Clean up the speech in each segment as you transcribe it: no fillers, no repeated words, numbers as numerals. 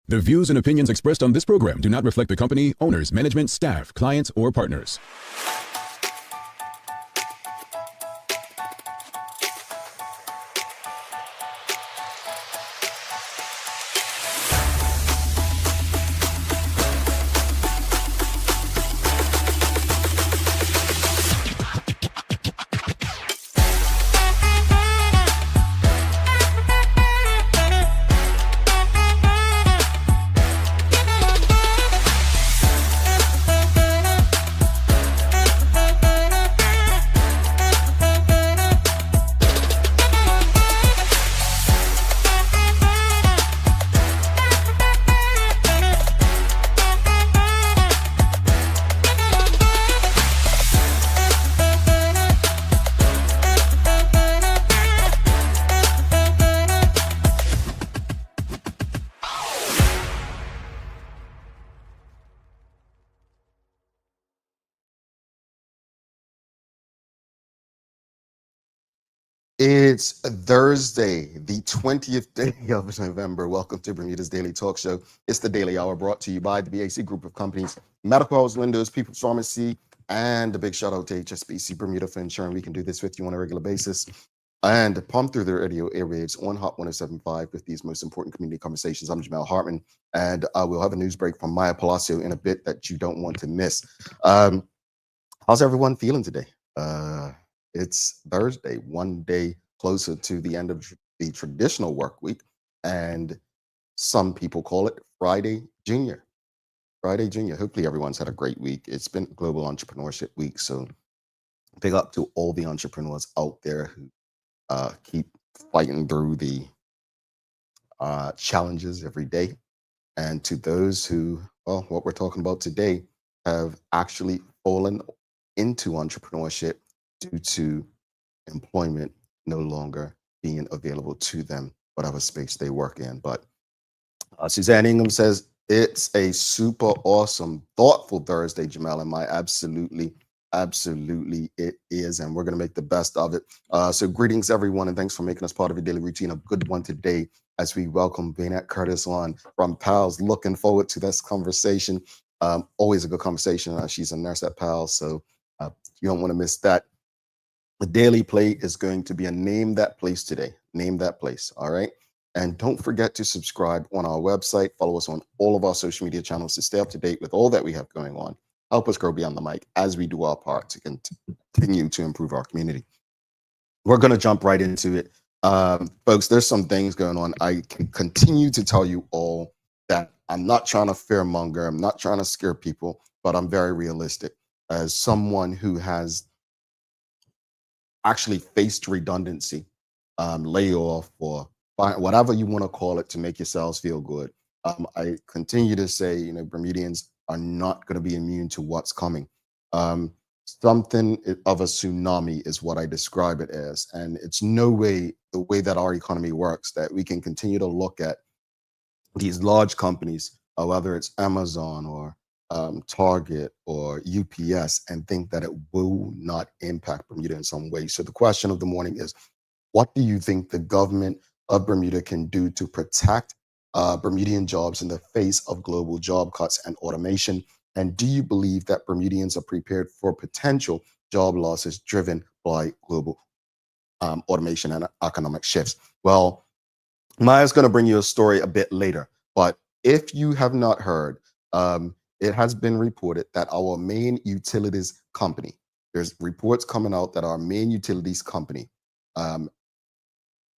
The views and opinions expressed on this program do not reflect the company, owners, management, staff, clients, or partners. It's Thursday, the 20th day of November. Welcome to Bermuda's Daily Talk Show. It's the Daily Hour brought to you by the BAC Group of Companies, Medical House Windows, People's Pharmacy, and a big shout out to HSBC Bermuda for ensuring we can do this with you on a regular basis. And pump through the radio airwaves on Hot 107.5 with these most important community conversations. I'm Jamal Hartman, and we'll have a news break from Maya Palacio in a bit that you don't want to miss. How's everyone feeling today? It's Thursday, one day closer to the end of the traditional work week, and some people call it Friday Junior. Friday Junior. Hopefully everyone's had a great week. It's been Global Entrepreneurship Week, so big up to all the entrepreneurs out there who keep fighting through the challenges every day, and to those who, well, what we're talking about today, have actually fallen into entrepreneurship due to employment no longer being available to them, whatever space they work in. But Suzanne Ingham says, it's a super awesome, thoughtful Thursday, Jamal, and absolutely it is, and we're going to make the best of it. So greetings, everyone, and thanks for making us part of your daily routine. A good one today as we welcome Waynette Curtis on from PALS. Looking forward to this conversation. Always a good conversation. She's a nurse at PALS, so you don't want to miss that. The Daily Play is going to be a Name That Place today. Name That Place, all right? And don't forget to subscribe on our website. Follow us on all of our social media channels to stay up to date with all that we have going on. Help us grow beyond the mic as we do our part to continue to improve our community. We're going to jump right into it. Folks, there's some things going on. I can continue to tell you all that I'm not trying to fearmonger. I'm not trying to scare people, but I'm very realistic. As someone who has actually faced redundancy, layoff, or whatever you want to call it to make yourselves feel good. I continue to say, Bermudians are not going to be immune to what's coming. Something of a tsunami is what I describe it as. And it's no way, the way that our economy works, that we can continue to look at these large companies, whether it's Amazon or Target or UPS, and think that it will not impact Bermuda in some way. So the question of the morning is, what do you think the government of Bermuda can do to protect Bermudian jobs in the face of global job cuts and automation? And do you believe that Bermudians are prepared for potential job losses driven by global automation and economic shifts? Well, Maya's going to bring you a story a bit later, but if you have not heard, it has been reported that our main utilities company, there's reports coming out that our main utilities company,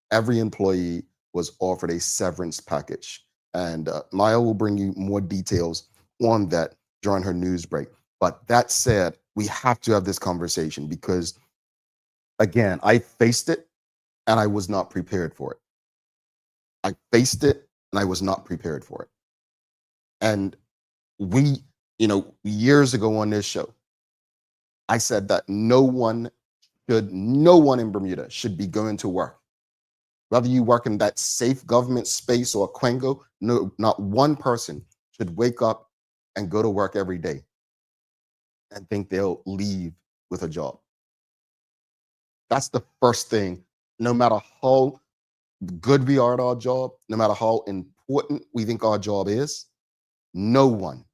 every employee was offered a severance package. And Maya will bring you more details on that during her news break. But that said, we have to have this conversation because, again, I faced it and I was not prepared for it. I faced it and I was not prepared for it. And we, years ago on this show, I said that no one in Bermuda should be going to work. Whether you work in that safe government space or Quengo, no, not one person should wake up and go to work every day and think they'll leave with a job. That's the first thing. No matter how good we are at our job, no matter how important we think our job is, no one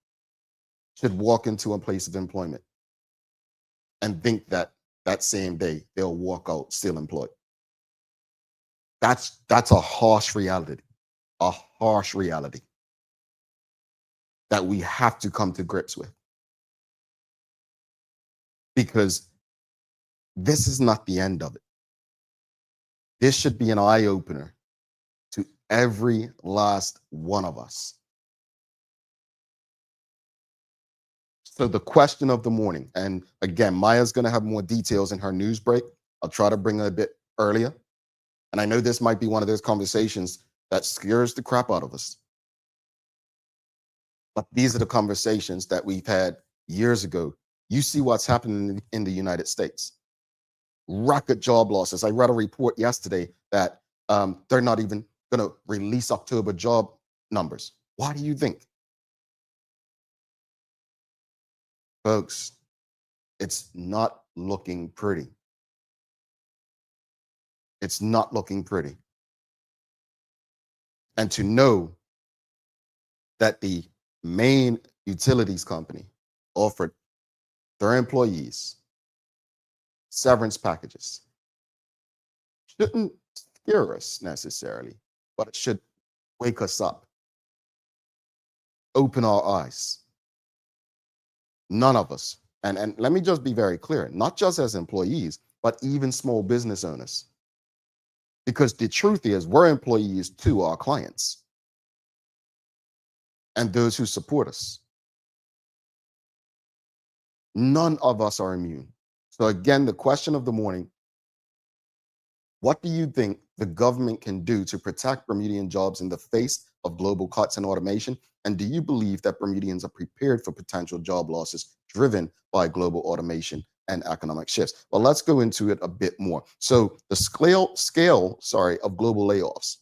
should walk into a place of employment and think that that same day they'll walk out still employed. That's a harsh reality, that we have to come to grips with, because this is not the end of it. This should be an eye opener to every last one of us. So the question of the morning, and again, Maya's going to have more details in her news break. I'll try to bring her a bit earlier. And I know this might be one of those conversations that scares the crap out of us. But these are the conversations that we've had years ago. You see what's happening in the United States. Record job losses. I read a report yesterday that they're not even going to release October job numbers. Why do you think? Folks, it's not looking pretty. It's not looking pretty. And to know that the main utilities company offered their employees severance packages shouldn't scare us necessarily, but it should wake us up, open our eyes. None of us, and let me just be very clear, not just as employees, but even small business owners. Because the truth is, we're employees to our clients and those who support us. None of us are immune. So again, the question of the morning, what do you think the government can do to protect Bermudian jobs in the face of global cuts in automation? And do you believe that Bermudians are prepared for potential job losses driven by global automation and economic shifts? Well, let's go into it a bit more. So the scale of global layoffs.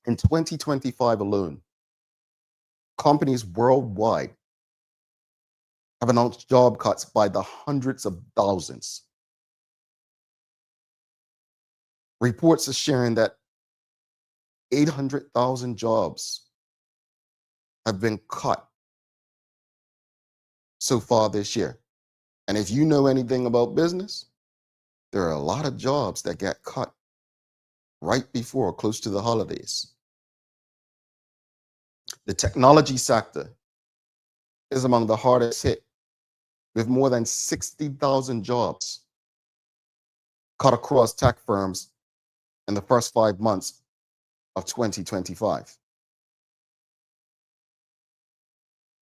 In 2025 alone, companies worldwide have announced job cuts by the hundreds of thousands. Reports are sharing that 800,000 jobs have been cut so far this year. And if you know anything about business, there are a lot of jobs that get cut right before or close to the holidays. The technology sector is among the hardest hit, with more than 60,000 jobs cut across tech firms in the first 5 months of 2025.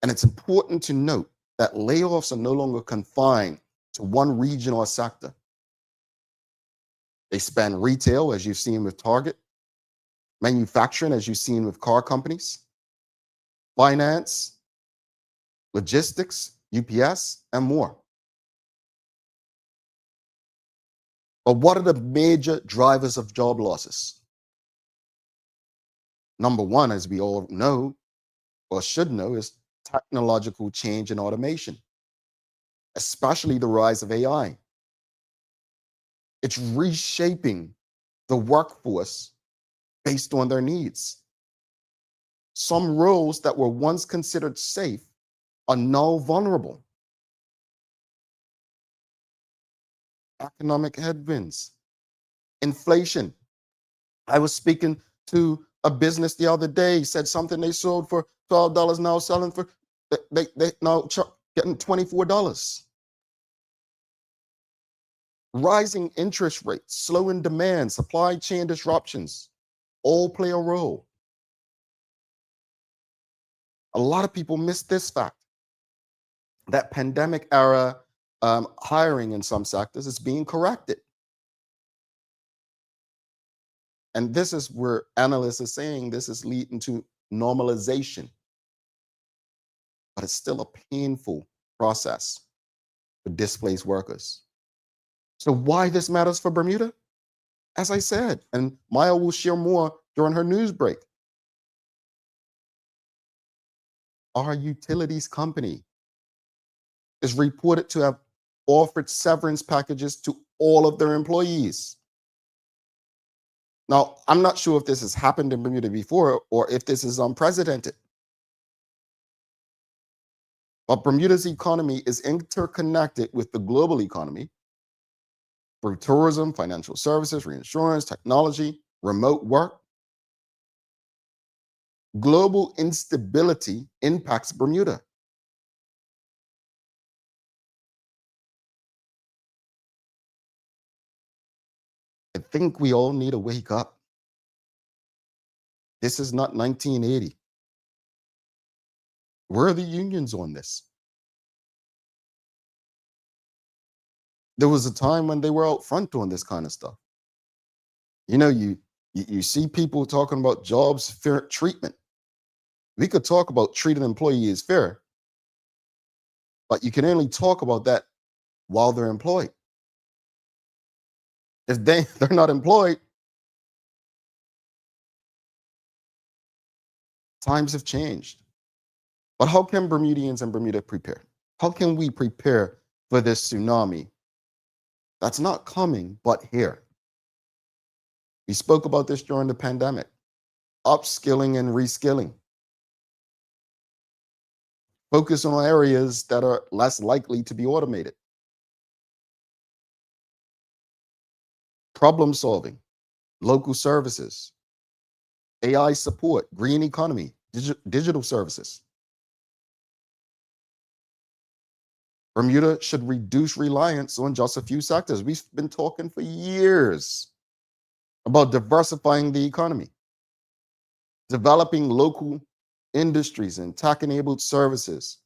And it's important to note that layoffs are no longer confined to one region or sector. They span retail, as you've seen with Target, manufacturing, as you've seen with car companies, finance, logistics, UPS, and more. But what are the major drivers of job losses? Number one, as we all know, or should know, is technological change and automation, especially the rise of AI. It's reshaping the workforce based on their needs. Some roles that were once considered safe are now vulnerable. Economic headwinds, inflation. I was speaking to a business the other day, said something they sold for $12, now selling for, they now getting $24. Rising interest rates, slowing demand, supply chain disruptions, all play a role. A lot of people miss this fact, that pandemic era hiring in some sectors is being corrected. And this is where analysts are saying this is leading to normalization. But it's still a painful process for displaced workers. So why this matters for Bermuda? As I said, and Maya will share more during her news break. Our utilities company is reported to have offered severance packages to all of their employees. Now, I'm not sure if this has happened in Bermuda before or if this is unprecedented. But Bermuda's economy is interconnected with the global economy through tourism, financial services, reinsurance, technology, remote work. Global instability impacts Bermuda. I think we all need to wake up. This is not 1980. Where are the unions on this? There was a time when they were out front doing this kind of stuff. You know, you see people talking about jobs fair treatment. We could talk about treating employees fair, but you can only talk about that while they're employed. If they're not employed, times have changed. But how can Bermudians and Bermuda prepare? How can we prepare for this tsunami that's not coming, but here? We spoke about this during the pandemic. Upskilling and reskilling. Focus on areas that are less likely to be automated. Problem solving, local services, AI support, green economy, digital services. Bermuda should reduce reliance on just a few sectors. We've been talking for years about diversifying the economy, developing local industries and tech-enabled services,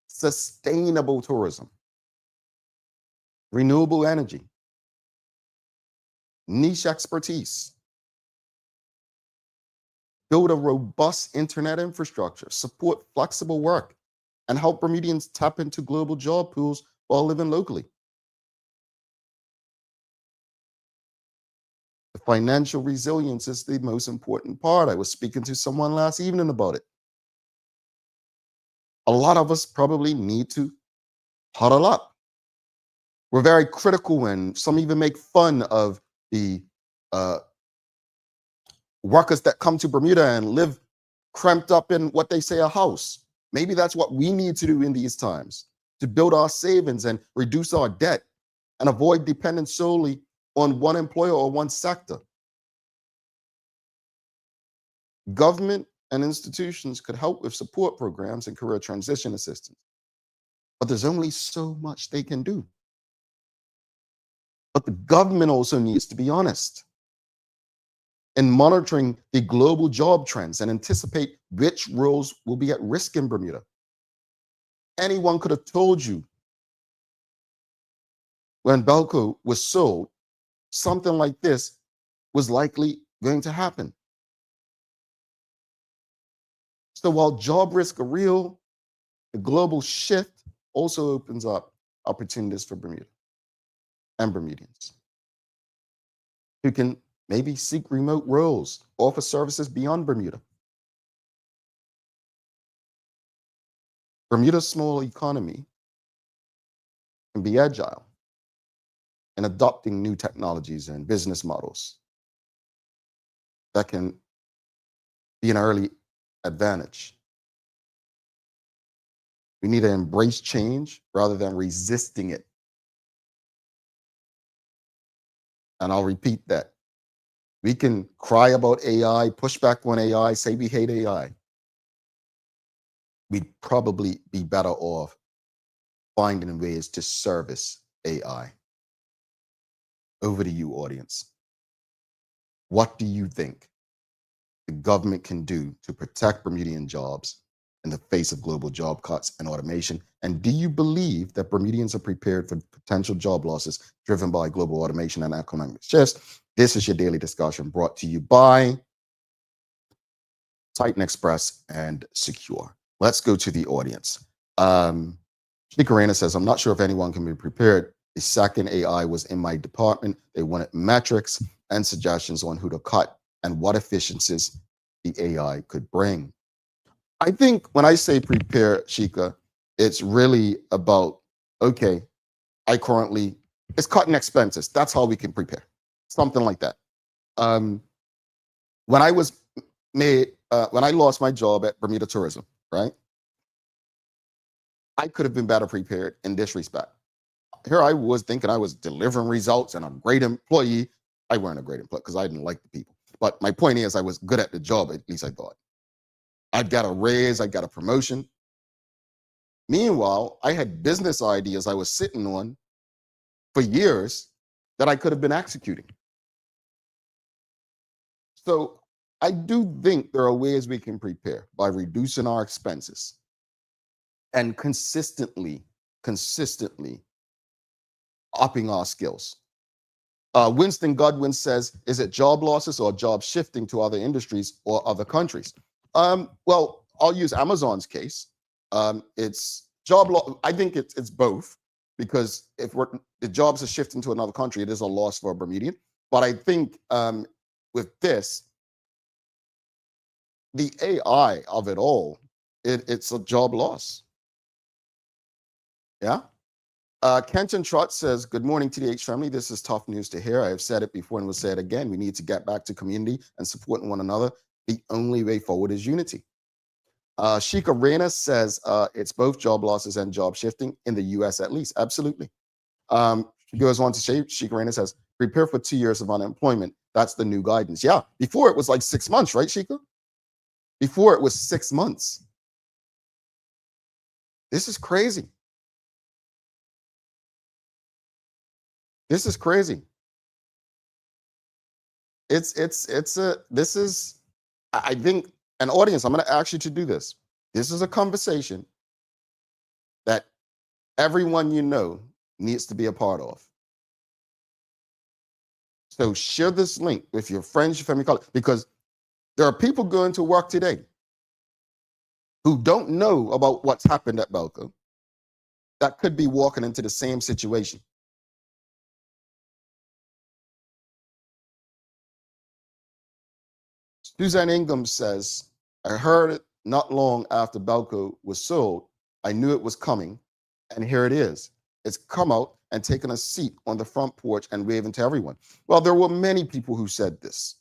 sustainable tourism, renewable energy, niche expertise, build a robust internet infrastructure, support flexible work, and help Bermudians tap into global job pools while living locally. The financial resilience is the most important part. I was speaking to someone last evening about it. A lot of us probably need to huddle up. We're very critical, and some even make fun of the workers that come to Bermuda and live cramped up in what they say a house. Maybe that's what we need to do in these times, to build our savings and reduce our debt and avoid dependence solely on one employer or one sector. Government and institutions could help with support programs and career transition assistance, but there's only so much they can do. But the government also needs to be honest in monitoring the global job trends and anticipate which roles will be at risk in Bermuda. Anyone could have told you when Belco was sold, something like this was likely going to happen. So while job risks are real, the global shift also opens up opportunities for Bermuda and Bermudians who can maybe seek remote roles, offer services beyond Bermuda. Bermuda's small economy can be agile in adopting new technologies and business models that can be an early advantage. We need to embrace change rather than resisting it. And I'll repeat that. We can cry about AI, push back on AI, say we hate AI. We'd probably be better off finding ways to service AI. Over to you, audience. What do you think the government can do to protect Bermudian jobs in the face of global job cuts and automation? And do you believe that Bermudians are prepared for potential job losses driven by global automation and economic shifts? This is your daily discussion brought to you by Titan Express and Secure. Let's go to the audience. Shikarena says, I'm not sure if anyone can be prepared. The second AI was in my department. They wanted metrics and suggestions on who to cut and what efficiencies the AI could bring. I think when I say prepare, Shika, it's really about, okay, it's cutting expenses. That's how we can prepare. Something like that. When I was when I lost my job at Bermuda Tourism, right? I could have been better prepared in this respect. Here I was thinking I was delivering results and a great employee. I weren't a great employee because I didn't like the people. But my point is, I was good at the job, at least I thought. I'd got a raise, I got a promotion. Meanwhile, I had business ideas I was sitting on for years that I could have been executing. So I do think there are ways we can prepare by reducing our expenses and consistently upping our skills. Winston Godwin says, is it job losses or job shifting to other industries or other countries? Well, I'll use Amazon's case. It's job loss. I think it's both, because if the jobs are shifting to another country, it is a loss for a Bermudian. But I think with this, the AI of it all, it's a job loss. Yeah. Kenton Trott says, good morning, TDH family. This is tough news to hear. I have said it before and will say it again. We need to get back to community and supporting one another. The only way forward is unity. Sheikha Reyna says, it's both job losses and job shifting in the US at least. Absolutely. She goes on to say, Sheikha Reyna says, prepare for 2 years of unemployment. That's the new guidance. Yeah, before it was like 6 months, right, Sheikha? Before it was 6 months. This is crazy. This is crazy. This is, I think, an audience, I'm going to ask you to do this. This is a conversation that everyone you know needs to be a part of. So share this link with your friends, your family, colleagues, because there are people going to work today who don't know about what's happened at Belco that could be walking into the same situation. Suzanne Ingham says, I heard it not long after Belco was sold. I knew it was coming, and here it is. It's come out and taken a seat on the front porch and waving to everyone. Well, there were many people who said this.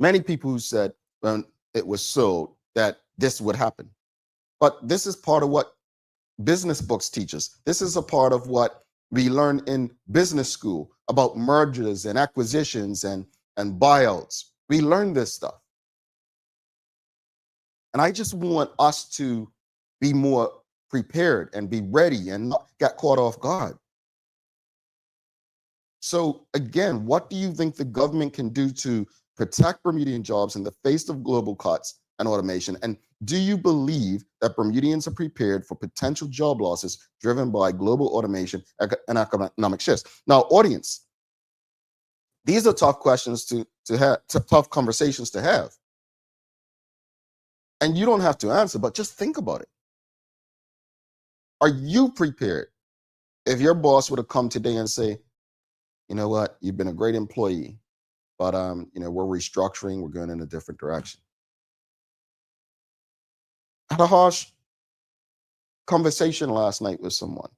Many people who said when it was sold that this would happen. But this is part of what business books teach us. This is a part of what we learn in business school about mergers and acquisitions and buyouts. We learn this stuff. And I just want us to be more prepared and be ready and not get caught off guard. So again, what do you think the government can do to protect Bermudian jobs in the face of global cuts and automation? And do you believe that Bermudians are prepared for potential job losses driven by global automation and economic shifts? Now, audience, these are tough questions to have, tough conversations to have. And you don't have to answer, but just think about it. Are you prepared if your boss would have come today and say, you know what, you've been a great employee, but we're restructuring, we're going in a different direction? I had a harsh conversation last night with someone.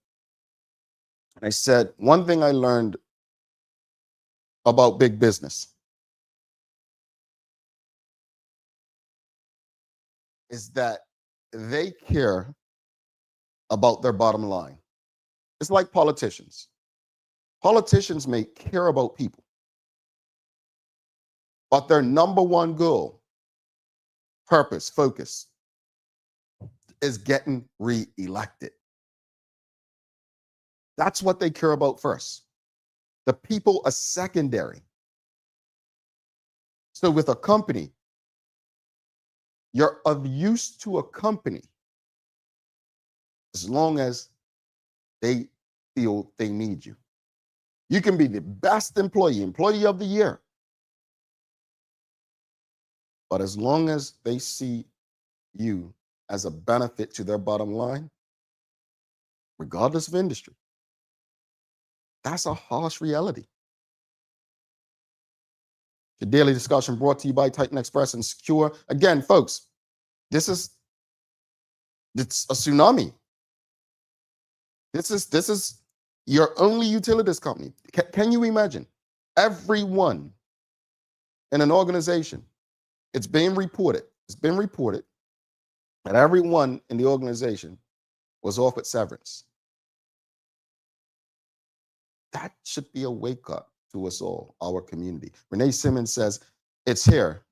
And I said, one thing I learned about big business is that they care about their bottom line. It's like politicians. Politicians may care about people, but their number one goal, purpose, focus, is getting re-elected. That's what they care about first. The people are secondary. So with a company, you're of use to a company as long as they feel they need you. You can be the best employee of the year, but as long as they see you as a benefit to their bottom line, regardless of industry, that's a harsh reality. The daily discussion brought to you by Titan Express and Secure. Again, folks, it's a tsunami. This is your only utilities company. Can you imagine? Everyone in an organization, it's been reported that everyone in the organization was offered severance. That should be a wake up to us all, our community. Renee Simmons says, it's here.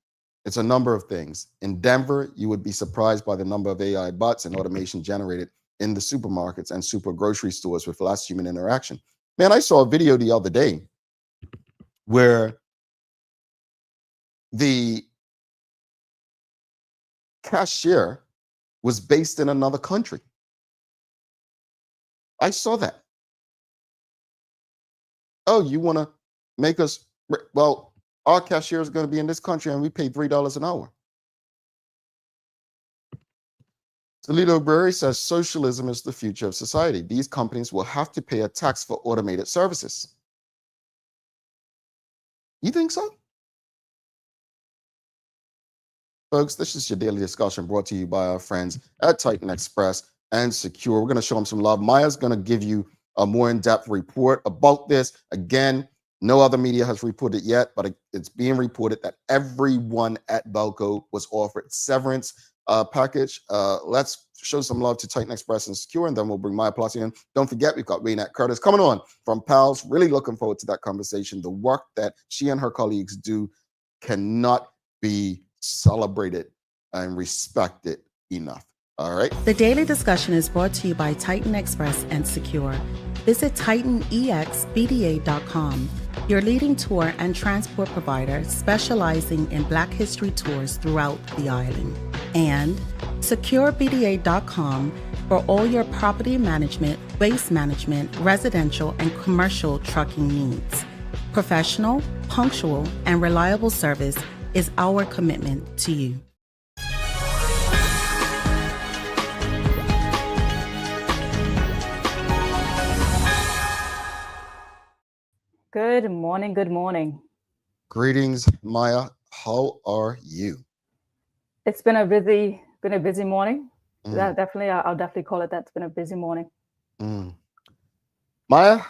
It's a number of things. In Denver, you would be surprised by the number of AI bots and automation generated in the supermarkets and super grocery stores with less human interaction. Man, I saw a video the other day where the cashier was based in another country. I saw that. Oh, you want to make us, well, our cashier is going to be in this country and we pay $3 an hour. Toledo Berry says socialism is the future of society. These companies will have to pay a tax for automated services. You think so? Folks, this is your daily discussion brought to you by our friends at Titan Express and Secure. We're going to show them some love. Maya's going to give you a more in-depth report about this. Again, no other media has reported yet, but it's being reported that everyone at Belco was offered severance package. Let's show some love to Titan Express and Secure, and then we'll bring Maya Palazzi in. Don't forget, we've got Waynette Curtis coming on from PALS. Really looking forward to that conversation. The work that she and her colleagues do cannot be celebrated and respected enough. All right. The daily discussion is brought to you by Titan Express and Secure. Visit TitanEXBDA.com, your leading tour and transport provider specializing in Black History tours throughout the island. And SecureBDA.com for all your property management, waste management, residential, and commercial trucking needs. Professional, punctual, and reliable service is our commitment to you. Good morning. Good morning. Greetings, Maya. How are you? It's been a busy morning. That definitely, I'll definitely call it that. It's been a busy morning. Maya,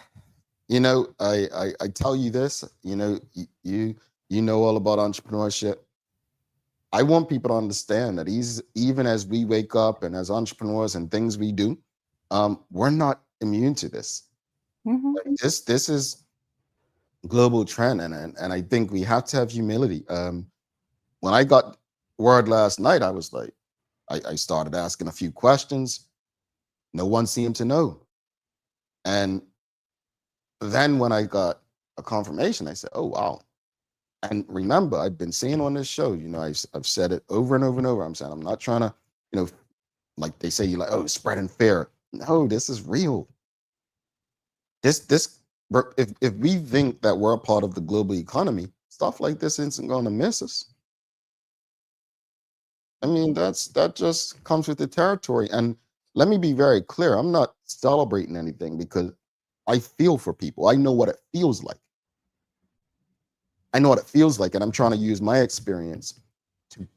you know, I tell you this. You know, you know all about entrepreneurship. I want people to understand that even as we wake up and as entrepreneurs and things we do, we're not immune to this. Like this is global trend, and I think we have to have humility. When I got word last night, I was like, I started asking a few questions. No one seemed to know. And then when I got a confirmation, I said, oh, wow. And remember, I've been saying on this show, you know, I've said it over and over and over. I'm saying, I'm not trying to, you know, like they say, you like, oh, spreading fear. No, this is real. If we think that we're a part of the global economy, stuff like this isn't going to miss us. I mean, that just comes with the territory. And let me be very clear. I'm not celebrating anything because I feel for people. I know what it feels like. And I'm trying to use my experience to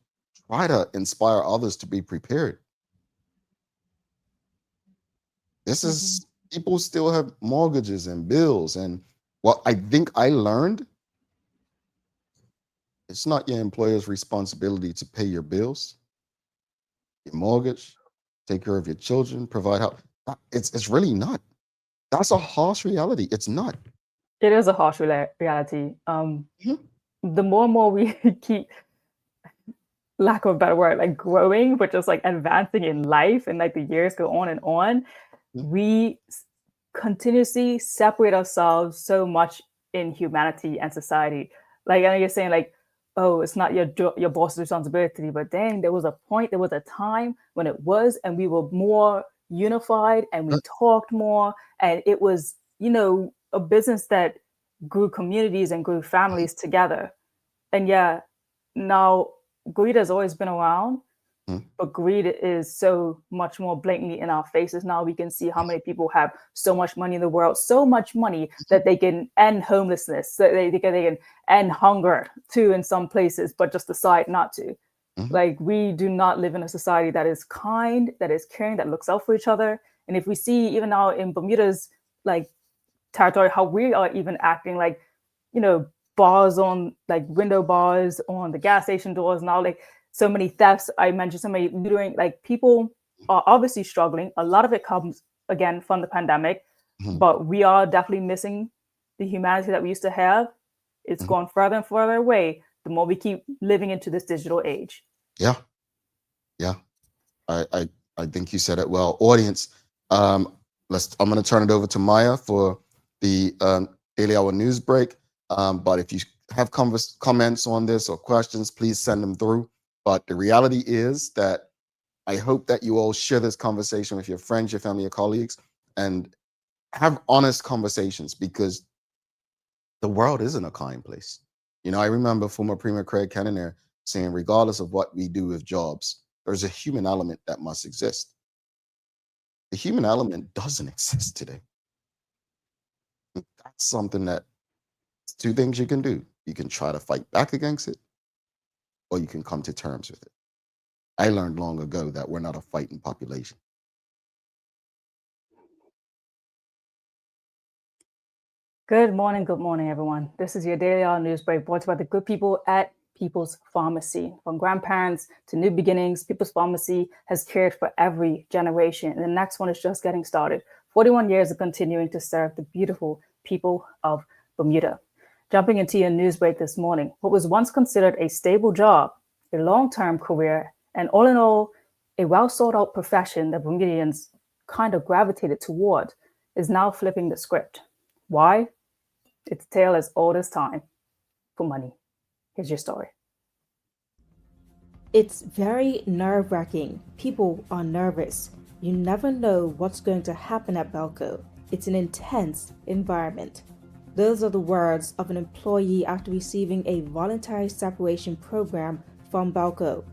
try to inspire others to be prepared. This is, people still have mortgages and bills. And what I think I learned, it's not your employer's responsibility to pay your bills, your mortgage, take care of your children, provide help. It's really not. That's a harsh reality. It's not. It is a harsh reality. The more and more we keep, lack of a better word, like growing, but just like advancing in life, and like the years go on and on, we continuously separate ourselves so much in humanity and society. Like I know you're saying, like, oh, it's not your boss's responsibility, but dang, there was a time when it was, and we were more unified, and we talked more, and it was, you know, a business that grew communities and grew families together. And yeah, now greed has always been around, but greed is so much more blatantly in our faces now. We can see how many people have so much money in the world, so much money that they can end homelessness, so they can end hunger too in some places, but just decide not to. Like, we do not live in a society that is kind, that is caring, that looks out for each other. And if we see even now in Bermuda's like territory, how we are even acting, like, you know, bars on, like window bars on the gas station doors now, like so many thefts. I mentioned so many loitering, like people are obviously struggling. A lot of it comes again from the pandemic, but we are definitely missing the humanity that we used to have. It's gone further and further away the more we keep living into this digital age. Yeah. I think you said it well. Audience, I'm going to turn it over to Maya for the Daily Hour news break. But if you have comments on this or questions, please send them through. But the reality is that I hope that you all share this conversation with your friends, your family, your colleagues, and have honest conversations, because the world isn't a kind place. I remember former Premier Craig Kennan saying, regardless of what we do with jobs, there's a human element that must exist. The human element doesn't exist today. That's something that, two things you can do. You can try to fight back against it, or you can come to terms with it. I learned long ago that we're not a fighting population. Good morning, everyone. This is your Daily Hour news break brought to you by the good people at People's Pharmacy. From grandparents to new beginnings, People's Pharmacy has cared for every generation, and the next one is just getting started. 41 years of continuing to serve the beautiful people of Bermuda. Jumping into your news break this morning, what was once considered a stable job, a long-term career, and all in all, a well-sought-out profession that Bermudians kind of gravitated toward, is now flipping the script. Why? It's a tale as old as time. For money. Here's your story. It's very nerve-wracking. People are nervous. You never know what's going to happen at Balco. It's an intense environment. Those are the words of an employee after receiving a voluntary separation program from Balco.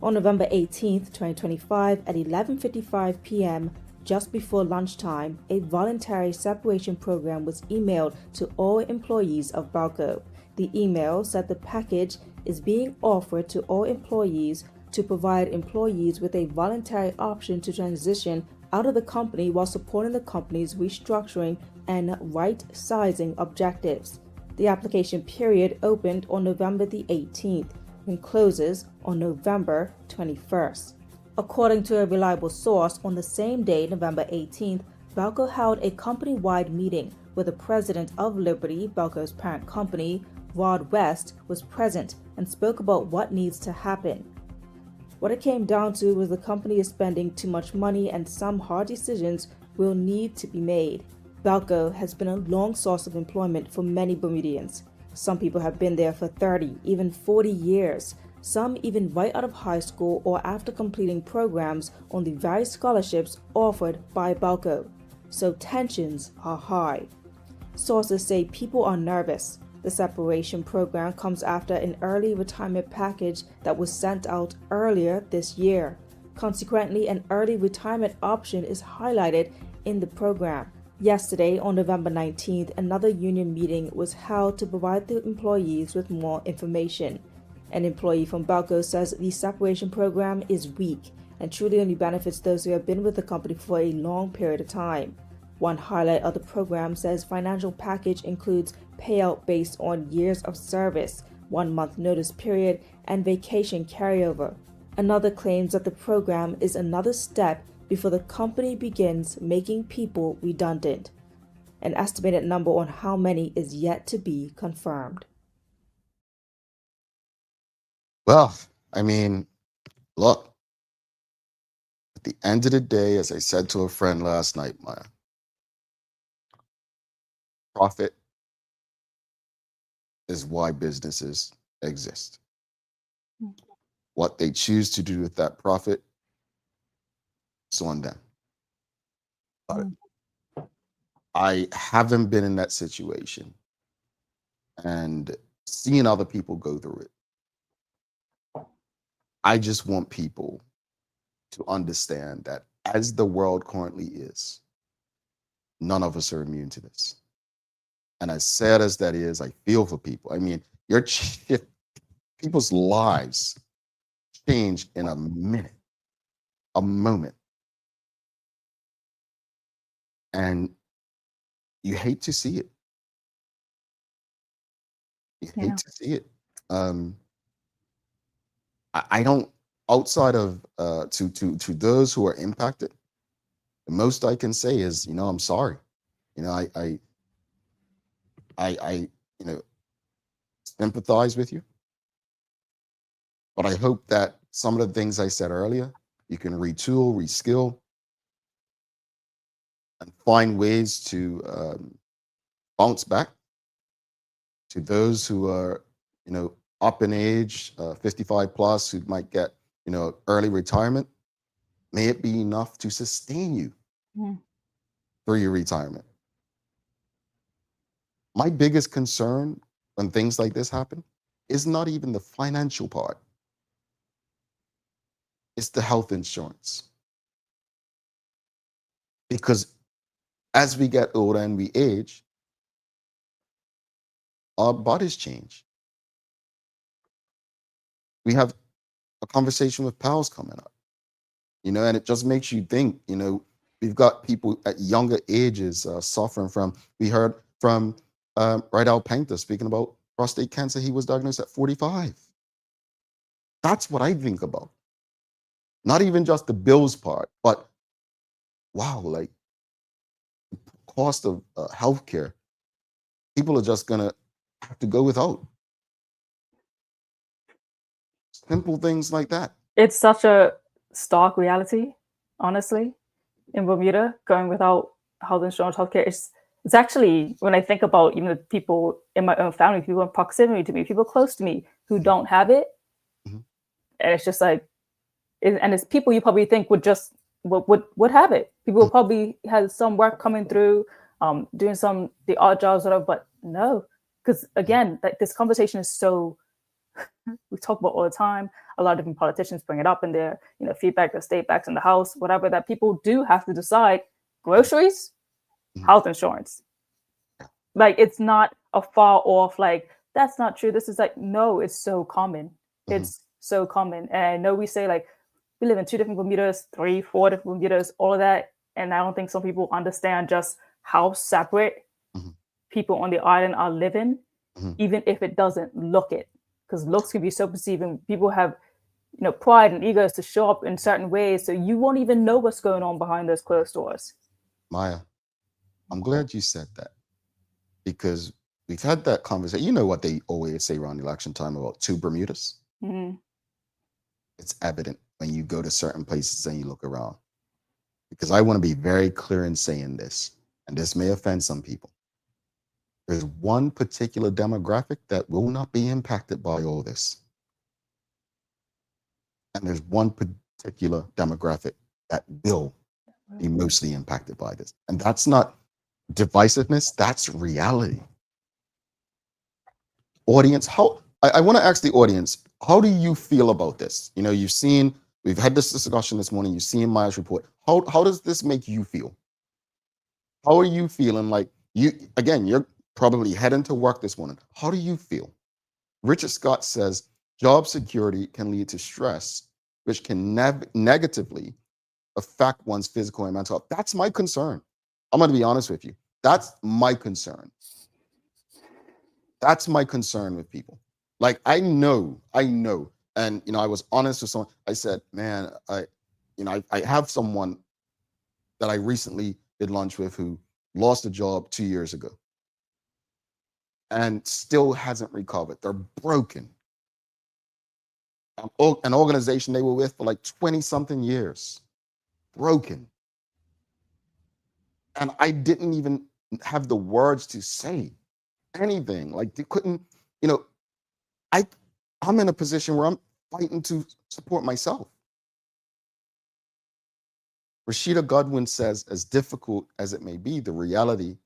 On November 18th, 2025, at 11:55 p.m., just before lunchtime, a voluntary separation program was emailed to all employees of Balco. The email said the package is being offered to all employees to provide employees with a voluntary option to transition out of the company while supporting the company's restructuring and right-sizing objectives. The application period opened on November the 18th and closes on November 21st. According to a reliable source, on the same day, November 18th, Balco held a company-wide meeting where the president of Liberty, Balco's parent company, Rod West, was present and spoke about what needs to happen. What it came down to was the company is spending too much money and some hard decisions will need to be made. Balco has been a long source of employment for many Bermudians. Some people have been there for 30, even 40 years. Some even right out of high school or after completing programs on the various scholarships offered by Balco. So tensions are high. Sources say people are nervous. The separation program comes after an early retirement package that was sent out earlier this year. Consequently, an early retirement option is highlighted in the program. Yesterday, on November 19th, another union meeting was held to provide the employees with more information. An employee from Balco says the separation program is weak and truly only benefits those who have been with the company for a long period of time. One highlight of the program says financial package includes payout based on years of service, 1 month notice period, and vacation carryover. Another claims that the program is another step before the company begins making people redundant. An estimated number on how many is yet to be confirmed. Well, I mean, look, at the end of the day, as I said to a friend last night, Maya, profit is why businesses exist. What they choose to do with that profit, it's on them. But I haven't been in that situation and seeing other people go through it. I just want people to understand that as the world currently is, none of us are immune to this. And as sad as that is, I feel for people. I mean, people's lives change in a minute, a moment. And you hate to see it. You Yeah. hate to see it. I don't, outside of to those who are impacted, the most I can say is, I'm sorry. I sympathize with you, but I hope that some of the things I said earlier, you can retool, reskill, and find ways to bounce back. To those who are, up in age, 55 plus, who might get, early retirement, may it be enough to sustain you through your retirement. My biggest concern when things like this happen is not even the financial part. It's the health insurance. Because as we get older and we age, our bodies change. We have a conversation with PALS coming up, and it just makes you think, we've got people at younger ages suffering from, we heard from Rydell Painter speaking about prostate cancer. He was diagnosed at 45. That's what I think about. Not even just the bills part, but wow, like cost of healthcare. People are just gonna have to go without. Simple things like that. It's such a stark reality, honestly, in Bermuda, going without health insurance, healthcare. It's actually, when I think about even the people in my own family, people in proximity to me, people close to me who don't have it, Mhm. and it's just like, and it's people you probably think would have it. People Mhm. probably had some work coming through, doing the odd jobs, whatever. But no, because again, this conversation is so we talk about all the time. A lot of different politicians bring it up in their, feedback, their state backs in the House, whatever. That people do have to decide groceries, Mhm. health insurance. Like it's not a far off. Like that's not true. This is like no, it's so common. It's so common. And I know we say like we live in 2 different Bermudas, 3, 4 different Bermudas, all of that. And I don't think some people understand just how separate Mhm. people on the island are living, Mhm. even if it doesn't look it. Because looks can be so perceiving. People have, pride and egos to show up in certain ways. So you won't even know what's going on behind those closed doors. Maya, I'm glad you said that, because we've had that conversation. You know what they always say around election time about 2 Bermudas? Mm-hmm. It's evident when you go to certain places and you look around. Because I want to be very clear in saying this, and this may offend some people. There's one particular demographic that will not be impacted by all this. And there's one particular demographic that will be mostly impacted by this. And that's not divisiveness, that's reality. Audience, I want to ask the audience, how do you feel about this? We've had this discussion this morning, you've seen Maya's report. How does this make you feel? How are you feeling? Like you're probably heading to work this morning. How do you feel? Richard Scott says job security can lead to stress, which can negatively affect one's physical and mental health. That's my concern. I'm going to be honest with you. That's my concern. That's my concern with people. Like I know. And I was honest with someone. I said, man, I have someone that I recently did lunch with who lost a job 2 years ago and still hasn't recovered. They're broken. An organization they were with for like 20 something years, broken. And I didn't even have the words to say anything. Like they couldn't, you know, I I'm in a position where I'm fighting to support myself. Rashida Godwin says, as difficult as it may be, the reality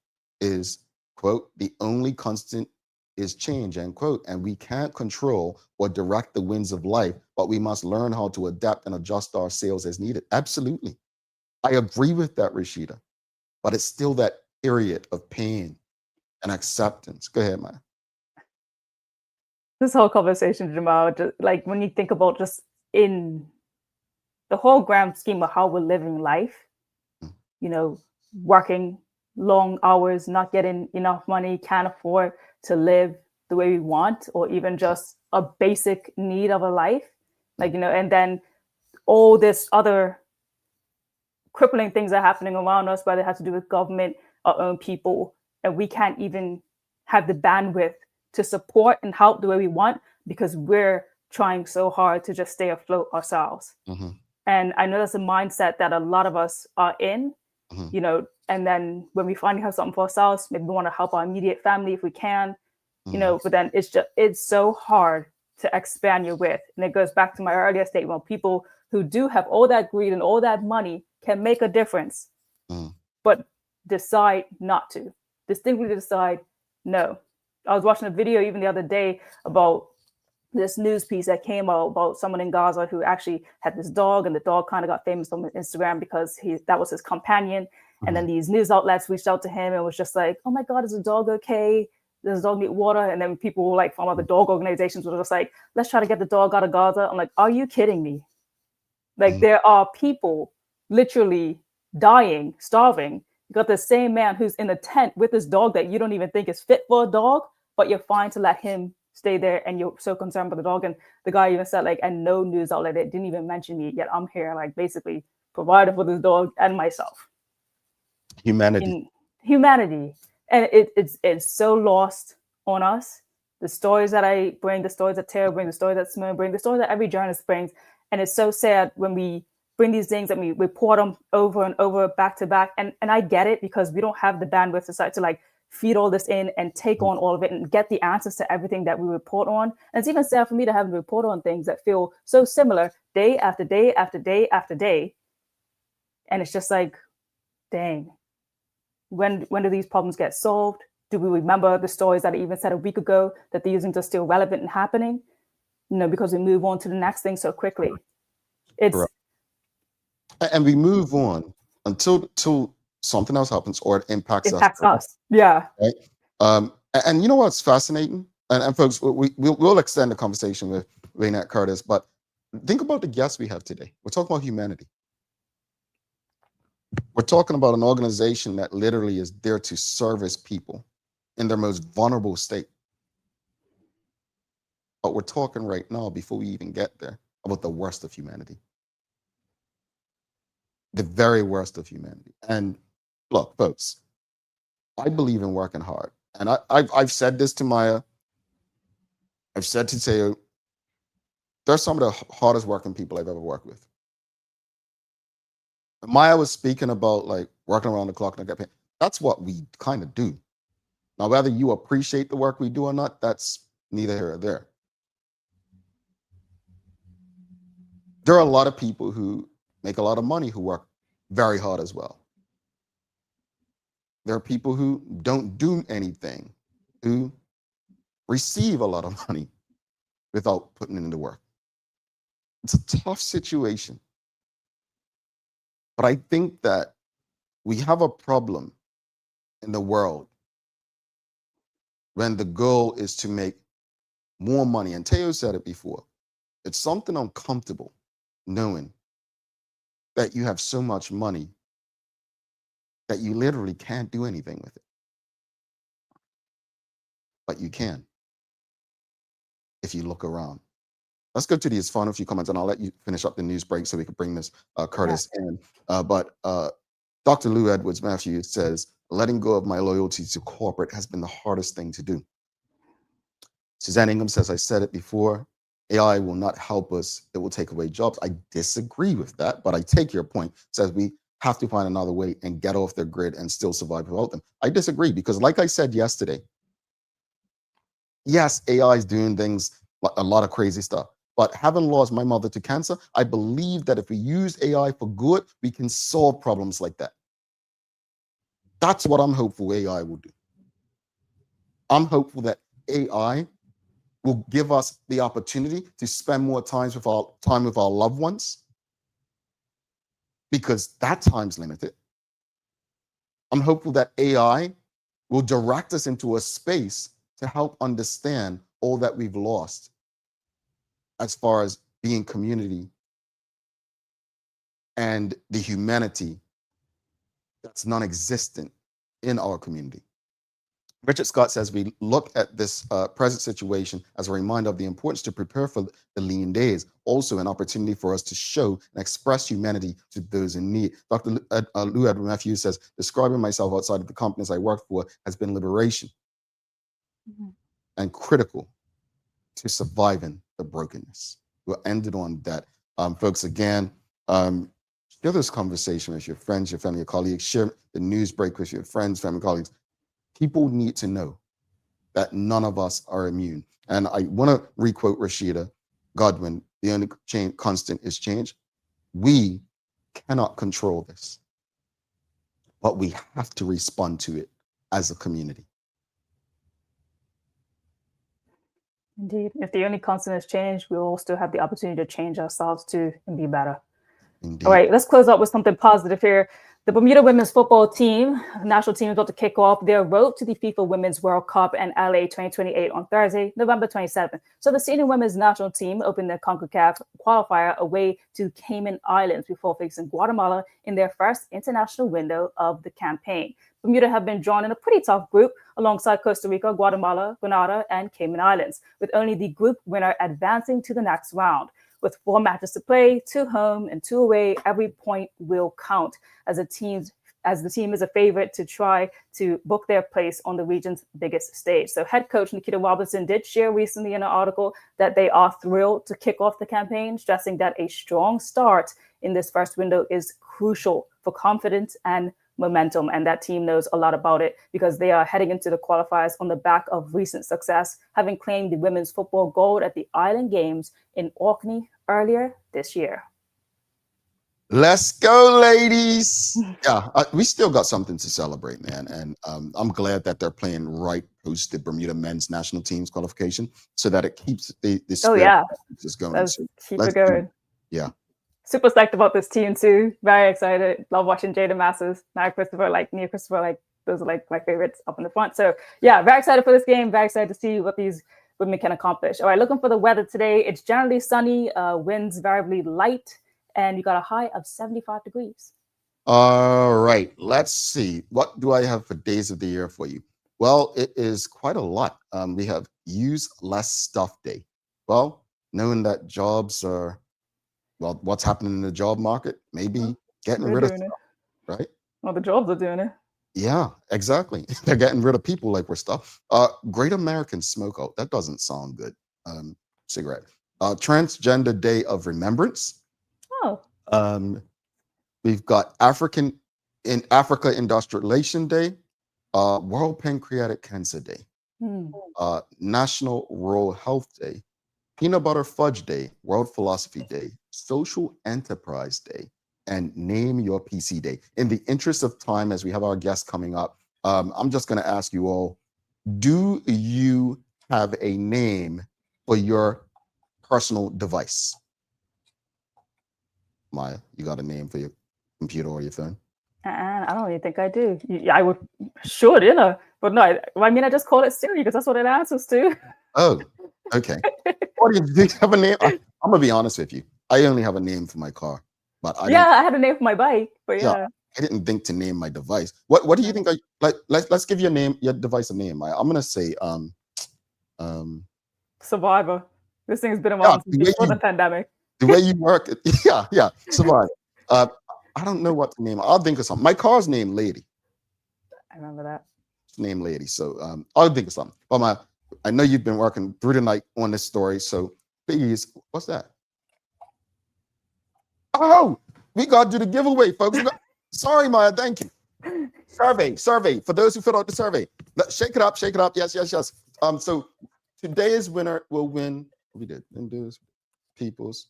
is, quote, the only constant is change, end quote. And we can't control or direct the winds of life, but we must learn how to adapt and adjust our sails as needed. Absolutely. I agree with that, Rashida, but it's still that period of pain and acceptance. Go ahead, Maya. This whole conversation, Jamal, just, like when you think about just in the whole grand scheme of how we're living life, working long hours, not getting enough money, can't afford to live the the way we want, or even just a basic need of a life, like, you know, and then all this other crippling things are happening around us, whether it has to do with government, our own people, and we can't even have the bandwidth to support and help the way we want because we're trying so hard to just stay afloat ourselves. Mm-hmm. And I know that's a mindset that a lot of us are in, Mm-hmm. you know, and then when we finally have something for ourselves, maybe we want to help our immediate family if we can, you know, but then it's so hard to expand your width. And it goes back to my earlier statement, people who do have all that greed and all that money can make a difference, but decide not to. Distinctly decide, no. I was watching a video even the other day about this news piece that came out about someone in Gaza who actually had this dog, and the dog kind of got famous on Instagram because that was his companion. And then these news outlets reached out to him and was just like, oh my God, is the dog okay? Does the dog need water? And then people like from other dog organizations were just like, let's try to get the dog out of Gaza. I'm like, are you kidding me? Like there are people literally dying, starving. You got the same man who's in a tent with this dog that you don't even think is fit for a dog, but you're fine to let him stay there and you're so concerned with the dog. And the guy even said, like, and no news outlet didn't even mention me, yet I'm here, like, basically providing for this dog and myself. Humanity. Humanity. And it's so lost on us. The stories that I bring, the stories that Tara brings, the stories that Simone brings, the stories that every journalist brings. And it's so sad when we bring these things and we report them over and over, back to back. And I get it because we don't have the bandwidth to like feed all this in and take on all of it and get the answers to everything that we report on. And it's even sad for me to have to report on things that feel so similar day after day after day after day. And it's just like, dang, when do these problems get solved? Do we remember the stories that I even said a week ago that these things are still relevant and happening? You know, because we move on to the next thing so quickly. It's Correct. And we move on until something else happens or it impacts us. Yeah. Right. And you know what's fascinating? And folks, we'll extend the conversation with Waynette Curtis, but think about the guests we have today. We're talking about humanity. We're talking about an organization that literally is there to service people in their most vulnerable state. But we're talking right now, before we even get there, about the worst of humanity. The very worst of humanity. And look, folks, I believe in working hard. And I've said this to Maya. I've said to Teo, they're some of the hardest working people I've ever worked with. Maya was speaking about like working around the clock and I get paid. That's what we kind of do. Now, whether you appreciate the work we do or not, that's neither here or there. There are a lot of people who make a lot of money who work very hard as well. There are people who don't do anything, who receive a lot of money without putting in the work. It's a tough situation. But I think that we have a problem in the world when the goal is to make more money. And Teo said it before. It's something uncomfortable knowing that you have so much money that you literally can't do anything with it. But you can if you look around. Let's go to these final few comments and I'll let you finish up the news break so we can bring Ms. Curtis in. But Dr. Lou Edwards Matthews says, letting go of my loyalty to corporate has been the hardest thing to do. Suzanne Ingham says, I said it before, AI will not help us, it will take away jobs. I disagree with that, but I take your point. Says we have to find another way and get off their grid and still survive without them. I disagree because like I said yesterday, yes, AI is doing things, a lot of crazy stuff. But having lost my mother to cancer, I believe that if we use AI for good, we can solve problems like that. That's what I'm hopeful AI will do. I'm hopeful that AI will give us the opportunity to spend more time with our loved ones, because that time's limited. I'm hopeful that AI will direct us into a space to help understand all that we've lost as far as being community and the humanity that's non-existent in our community. Richard Scott says we look at this present situation as a reminder of the importance to prepare for the lean days, also an opportunity for us to show and express humanity to those in need. Dr. Lou Edward Matthews says, describing myself outside of the companies I worked for has been liberation and critical to surviving the brokenness. We'll end it on that. Folks, again, share this conversation with your friends, your family, your colleagues. Share the news break with your friends, family, colleagues. People need to know that none of us are immune. And I want to requote Rashida Godwin, the only constant is change. We cannot control this, but we have to respond to it as a community. Indeed. If the only constant is change, we will still have the opportunity to change ourselves too and be better. Indeed. All right, let's close up with something positive here. The Bermuda women's football team, national team, is about to kick off their road to the FIFA Women's World Cup in LA 2028 on Thursday, November 27th. So the senior women's national team opened their CONCACAF qualifier away to Cayman Islands before facing Guatemala in their first international window of the campaign. Bermuda have been drawn in a pretty tough group alongside Costa Rica, Guatemala, Grenada, and Cayman Islands, with only the group winner advancing to the next round. With 4 matches to play, 2 home and 2 away, every point will count as the team is a favorite to try to book their place on the region's biggest stage. So head coach Nikita Robinson did share recently in an article that they are thrilled to kick off the campaign, stressing that a strong start in this first window is crucial for confidence and momentum. And that team knows a lot about it because they are heading into the qualifiers on the back of recent success, having claimed the women's football gold at the Island Games in Orkney earlier this year. Let's go, ladies. Yeah, we still got something to celebrate, man. And I'm glad that they're playing right post the Bermuda men's national team's qualification so that it keeps the just going. Let's so keep it going. Yeah. Super psyched about this team too. Very excited. Love watching Jada Masters, Nia Christopher, those are like my favorites up in the front. So yeah, very excited for this game. Very excited to see what these women can accomplish. All right, looking for the weather today. It's generally sunny, winds variably light, and you got a high of 75 degrees. All right, let's see. What do I have for days of the year for you? Well, it is quite a lot. We have use less stuff day. Well, knowing that jobs are, well, what's happening in the job market, maybe getting rid of stuff, right? Well, the jobs are doing it. Yeah, exactly. They're getting rid of people like we're stuff. Great American Smokeout. That doesn't sound good. Cigarette. Transgender Day of Remembrance. Oh. We've got Africa Industrialization Day, World Pancreatic Cancer Day, National Rural Health Day, Peanut Butter Fudge Day, World Philosophy Day, Social Enterprise Day, and Name Your PC Day. In the interest of time, as we have our guests coming up, I'm just going to ask you all, do you have a name for your personal device? Maya, you got a name for your computer or your phone? I don't even think I do. I would, sure, but no, I just call it Siri because that's what it answers to. Oh, okay. What do you have a name? I'm gonna be honest with you. I only have a name for my car, but I had a name for my bike, but yeah. I didn't think to name my device. What do you think? Let's give your device a name. I'm gonna say Survivor. This thing's been around since before the pandemic. The way you work, yeah, Survivor. I don't know what to name. I'll think of something. My car's named Lady. I remember that. It's named Lady. So I'll think of something. But I know you've been working through the night on this story. So please, what's that? Oh, we got to do the giveaway, folks. Sorry, Maya. Thank you. Survey. For those who filled out the survey. Shake it up. Yes. So today's winner will win. We did. Induce people's.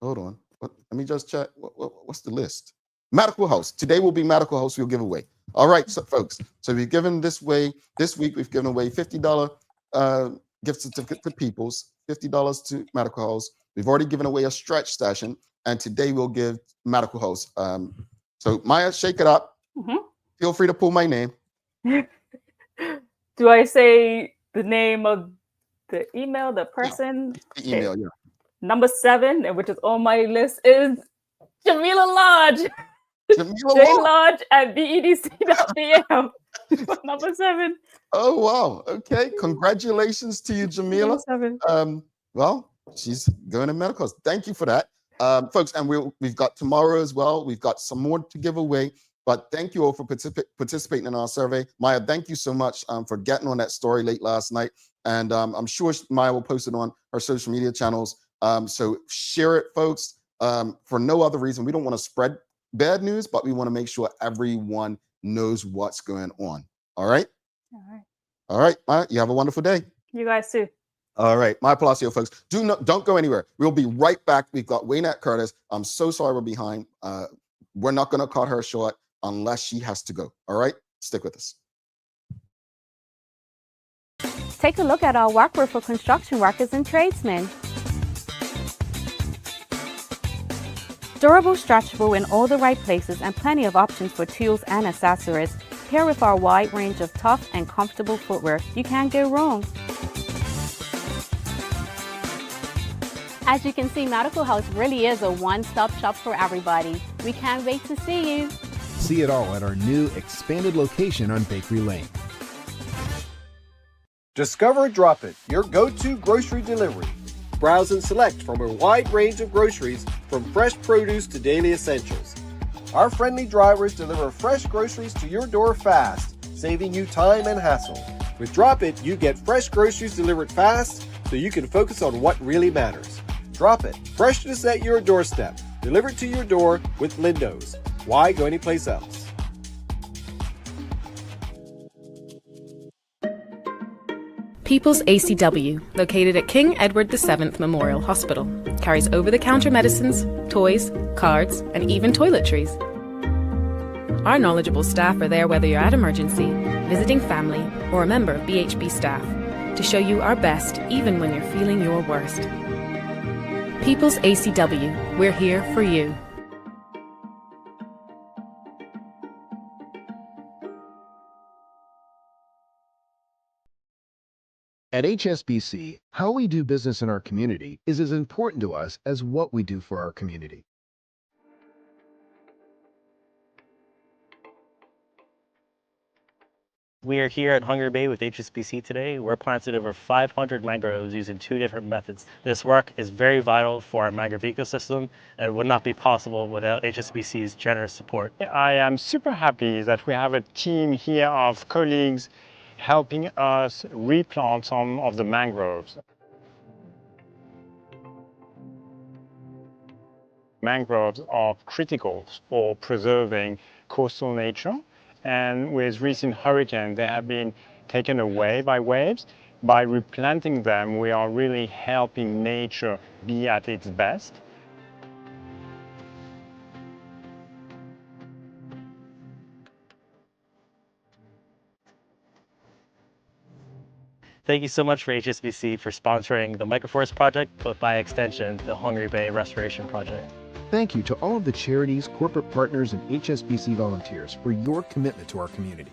Hold on. Let me just check. What's the list? Medical House. Today will be Medical House we'll give away. All right, so folks. So we've given this week we've given away $50 gift certificate to People's, $50 to Medical House. We've already given away a stretch session, and today we'll give Medical House. So Maya, shake it up. Mm-hmm. Feel free to pull my name. Do I say the name of the email, the person? Yeah, the email, yeah. Number 7, which is on my list, is Jamila Lodge. Jamila Jane what? Lodge at bedc.pl. Number 7. Oh, wow. Okay. Congratulations to you, Jamila. Number 7. Well, she's going to medicals. Thank you for that. Folks, and we've got tomorrow as well. We've got some more to give away. But thank you all for participating in our survey. Maya, thank you so much for getting on that story late last night. And I'm sure Maya will post it on her social media channels. So share it, folks. For no other reason, we don't want to spread bad news, but we want to make sure everyone knows what's going on. All right? All right. All right, Maya, you have a wonderful day. You guys too. All right, my Palacio folks, don't go anywhere. We'll be right back. We've got Waynette Curtis. I'm so sorry we're behind. We're not going to cut her short unless she has to go. All right, stick with us. Take a look at our workwear for construction workers and tradesmen. Durable, stretchable in all the right places and plenty of options for tools and accessories. Pair with our wide range of tough and comfortable footwear. You can't go wrong. As you can see, Medical House really is a one-stop shop for everybody. We can't wait to see you. See it all at our new expanded location on Bakery Lane. Discover Drop It, your go-to grocery delivery. Browse and select from a wide range of groceries, from fresh produce to daily essentials. Our friendly drivers deliver fresh groceries to your door fast, saving you time and hassle. With Drop It, you get fresh groceries delivered fast so you can focus on what really matters. Drop It, freshness at your doorstep, delivered to your door with Lindo's. Why go anyplace else? People's ACW, located at King Edward VII Memorial Hospital, carries over-the-counter medicines, toys, cards, and even toiletries. Our knowledgeable staff are there whether you're at emergency, visiting family, or a member of BHB staff, to show you our best even when you're feeling your worst. People's ACW, we're here for you. At HSBC, how we do business in our community is as important to us as what we do for our community. We are here at Hungry Bay with HSBC today. We're planted over 500 mangroves using 2 different methods. This work is very vital for our mangrove ecosystem and would not be possible without HSBC's generous support. I am super happy that we have a team here of colleagues helping us replant some of the mangroves. Mangroves are critical for preserving coastal nature, and with recent hurricanes they have been taken away by waves. By replanting them, we are really helping nature be at its best. Thank you so much for HSBC for sponsoring the Microforest Project, but by extension, the Hungry Bay Restoration Project. Thank you to all of the charities, corporate partners, and HSBC volunteers for your commitment to our community.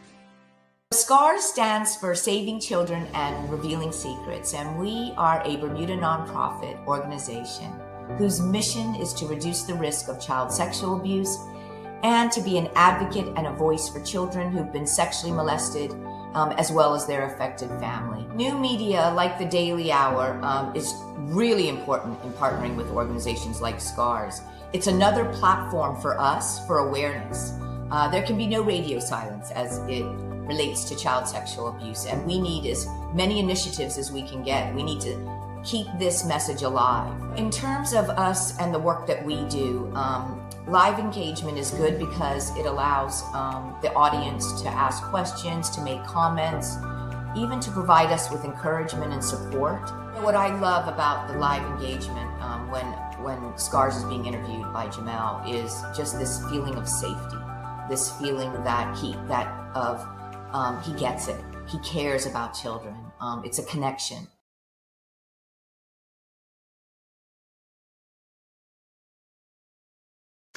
SCARS stands for Saving Children and Revealing Secrets, and we are a Bermuda nonprofit organization whose mission is to reduce the risk of child sexual abuse and to be an advocate and a voice for children who've been sexually molested, as well as their affected family. New media like the Daily Hour is really important in partnering with organizations like SCARS. It's another platform for us for awareness. There can be no radio silence as it relates to child sexual abuse, and we need as many initiatives as we can get. We need to keep this message alive. In terms of us and the work that we do, live engagement is good because it allows the audience to ask questions, to make comments, even to provide us with encouragement and support. What I love about the live engagement when SCARS is being interviewed by Jamel is just this feeling of safety, this feeling that he gets it. He cares about children. It's a connection.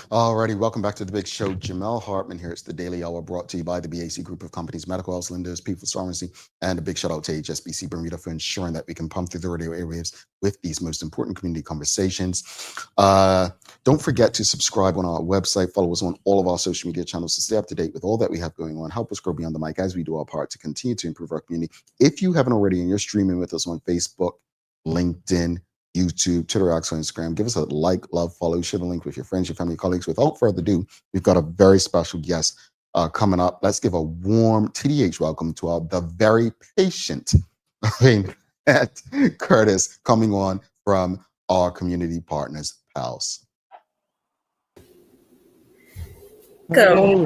Alrighty, welcome back to the big show. Jamel Hartman here. It's the Daily Hour brought to you by the BAC Group of Companies, Medical House Lenders, People's Pharmacy, and a big shout out to HSBC Bermuda for ensuring that we can pump through the radio airwaves with these most important community conversations. Don't forget to subscribe on our website, follow us on all of our social media channels to stay up to date with all that we have going on. Help us grow beyond the mic as we do our part to continue to improve our community. If you haven't already and you're streaming with us on Facebook, LinkedIn, YouTube, Twitter, X, or Instagram, give us a like, love, follow, share the link with your friends, your family, colleagues. Without further ado, we've got a very special guest coming up. Let's give a warm TDH welcome to the very patient Waynette Curtis coming on from our community partners, PALS. Good morning.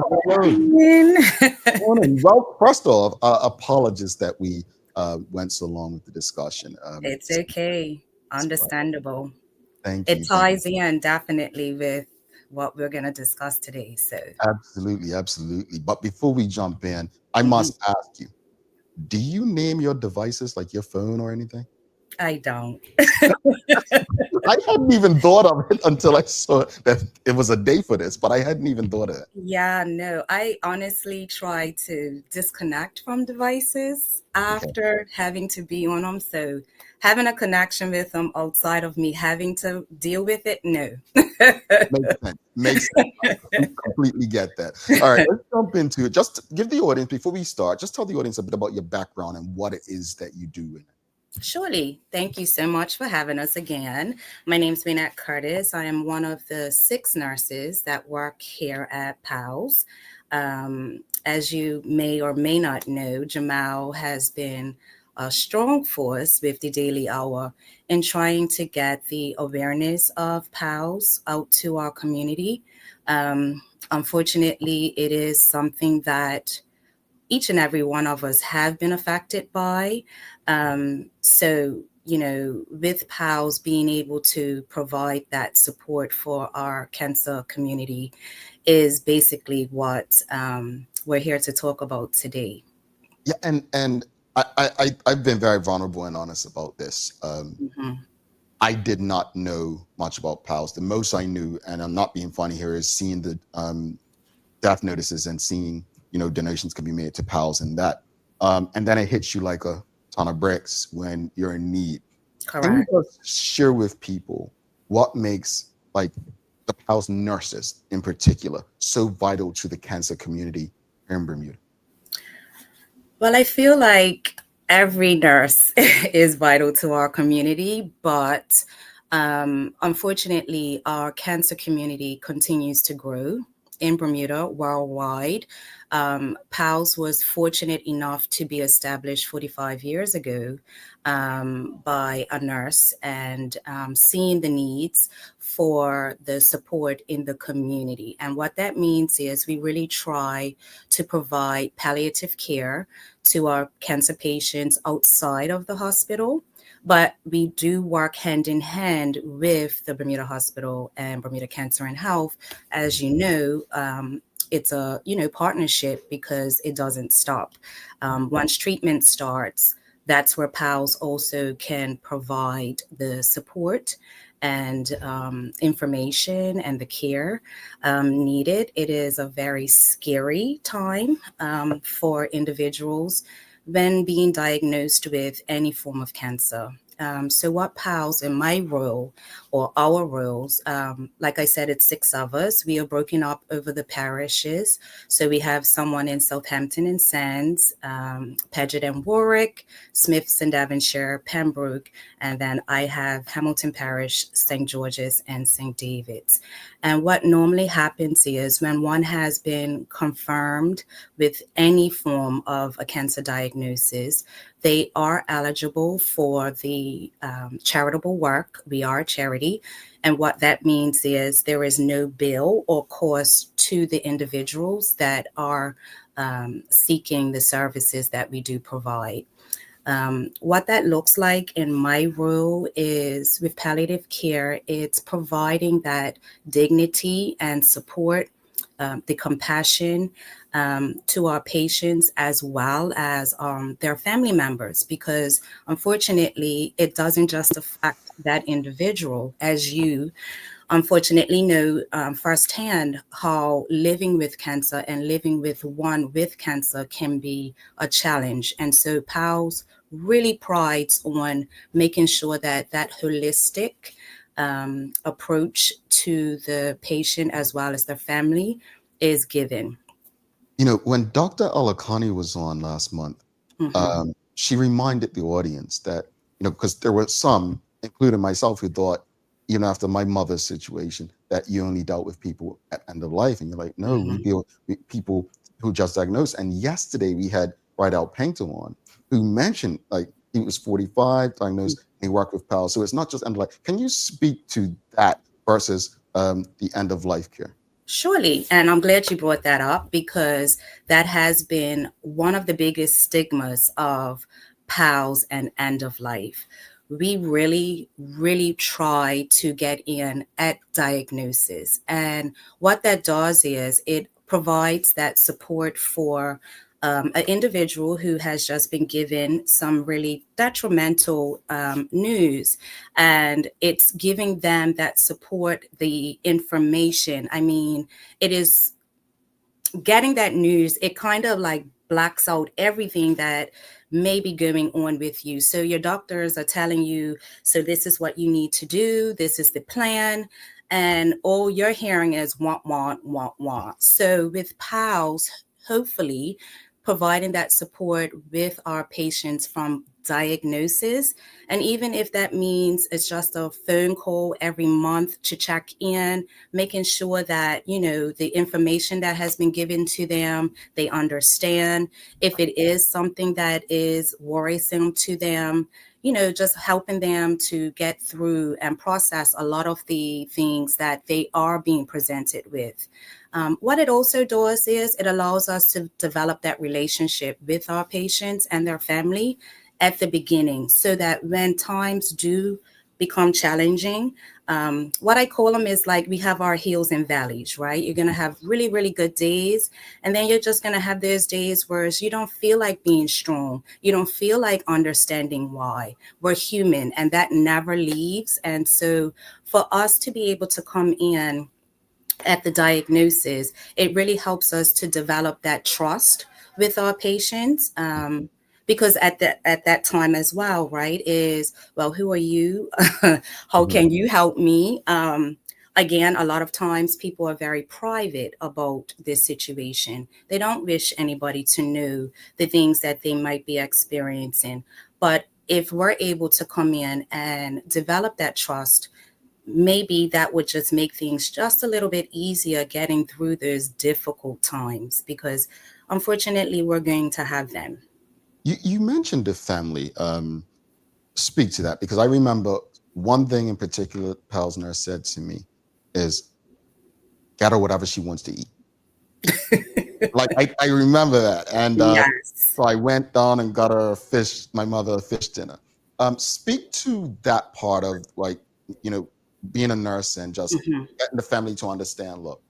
Well, first off, apologies that we went so long with the discussion. It's okay. Understandable. Thank you. It ties in definitely with what we're going to discuss today. So absolutely. But before we jump in, I must ask you, do you name your devices like your phone or anything? I don't. I hadn't even thought of it until I saw that it was a day for this, but I hadn't even thought of it. Yeah, no, I honestly try to disconnect from devices after having to be on them. So having a connection with them outside of me having to deal with it, no. Makes sense. I completely get that. All right, let's jump into it. Just give the audience, before we start, just tell the audience a bit about your background and what it is that you do in it. Surely. Thank you so much for having us again. My name is Waynette Curtis. I am one of the 6 nurses that work here at PALS. As you may or may not know, Jamal has been a strong force with the Daily Hour in trying to get the awareness of PALS out to our community. Unfortunately, it is something that each and every one of us have been affected by. So, you know, with PALS being able to provide that support for our cancer community is basically what we're here to talk about today. Yeah, and I've been very vulnerable and honest about this. I did not know much about PALS. The most I knew, and I'm not being funny here, is seeing the death notices and seeing, you know, donations can be made to PALS and that. And then it hits you like a ton of bricks when you're in need. Correct. Can you just share with people what makes like the PALS nurses in particular so vital to the cancer community here in Bermuda? Well, I feel like every nurse is vital to our community, but unfortunately, our cancer community continues to grow in Bermuda worldwide. PALS was fortunate enough to be established 45 years ago by a nurse and seeing the needs for the support in the community. And what that means is we really try to provide palliative care to our cancer patients outside of the hospital. But we do work hand in hand with the Bermuda Hospital and Bermuda Cancer and Health. As you know, it's a partnership because it doesn't stop. Once treatment starts, that's where PALS also can provide the support and information and the care needed. It is a very scary time for individuals when being diagnosed with any form of cancer. So what PALS in my role or our roles, like I said, it's 6 of us. We are broken up over the parishes. So we have someone in Southampton and Sands, Paget and Warwick, Smiths and Devonshire, Pembroke, and then I have Hamilton Parish, St. George's, and St. David's. And what normally happens is when one has been confirmed with any form of a cancer diagnosis, they are eligible for the charitable work. We are a charity. And what that means is there is no bill or cost to the individuals that are seeking the services that we do provide. What that looks like in my role is with palliative care, it's providing that dignity and support, the compassion to our patients as well as their family members, because unfortunately, it doesn't just affect that individual. As you unfortunately know firsthand how living with cancer and living with one with cancer can be a challenge. And so PALS really prides on making sure that that holistic approach to the patient as well as their family is given. You know, when Dr. Alakani was on last month, she reminded the audience that, you know, because there were some, including myself, who thought, you know, after my mother's situation, that you only dealt with people at end of life. And you're like, no, we deal with people who just diagnosed. And yesterday we had Rydell Painter on, who mentioned like he was 45, diagnosed, and he worked with PALS. So it's not just end of life. Can you speak to that versus the end of life care? Surely. And I'm glad you brought that up because that has been one of the biggest stigmas of PALS and end of life. We really, really try to get in at diagnosis. And what that does is it provides that support for an individual who has just been given some really detrimental news, and it's giving them that support, the information. I mean, it is getting that news, it kind of like blacks out everything that may be going on with you. So your doctors are telling you, so this is what you need to do, this is the plan, and all you're hearing is want, want, want, want. So with PALS, hopefully providing that support with our patients from diagnosis. And even if that means it's just a phone call every month to check in, making sure that, you know, the information that has been given to them, they understand. If it is something that is worrisome to them, you know, just helping them to get through and process a lot of the things that they are being presented with. What it also does is it allows us to develop that relationship with our patients and their family at the beginning so that when times do become challenging, what I call them is like we have our hills and valleys, right? You're going to have really, really good days. And then you're just going to have those days where you don't feel like being strong. You don't feel like understanding why. We're human and that never leaves. And so for us to be able to come in at the diagnosis, it really helps us to develop that trust with our patients. Because at that time as well, right, is, well, who are you? How can you help me? Again, a lot of times people are very private about this situation. They don't wish anybody to know the things that they might be experiencing. But if we're able to come in and develop that trust, maybe that would just make things just a little bit easier getting through those difficult times, because unfortunately we're going to have them. You mentioned the family. Speak to that, because I remember one thing in particular PALS nurse said to me is, get her whatever she wants to eat. Like I remember that. And Yes. so I went down and got her my mother a fish dinner. Speak to that part of, like, you know, being a nurse and just getting the family to understand, look,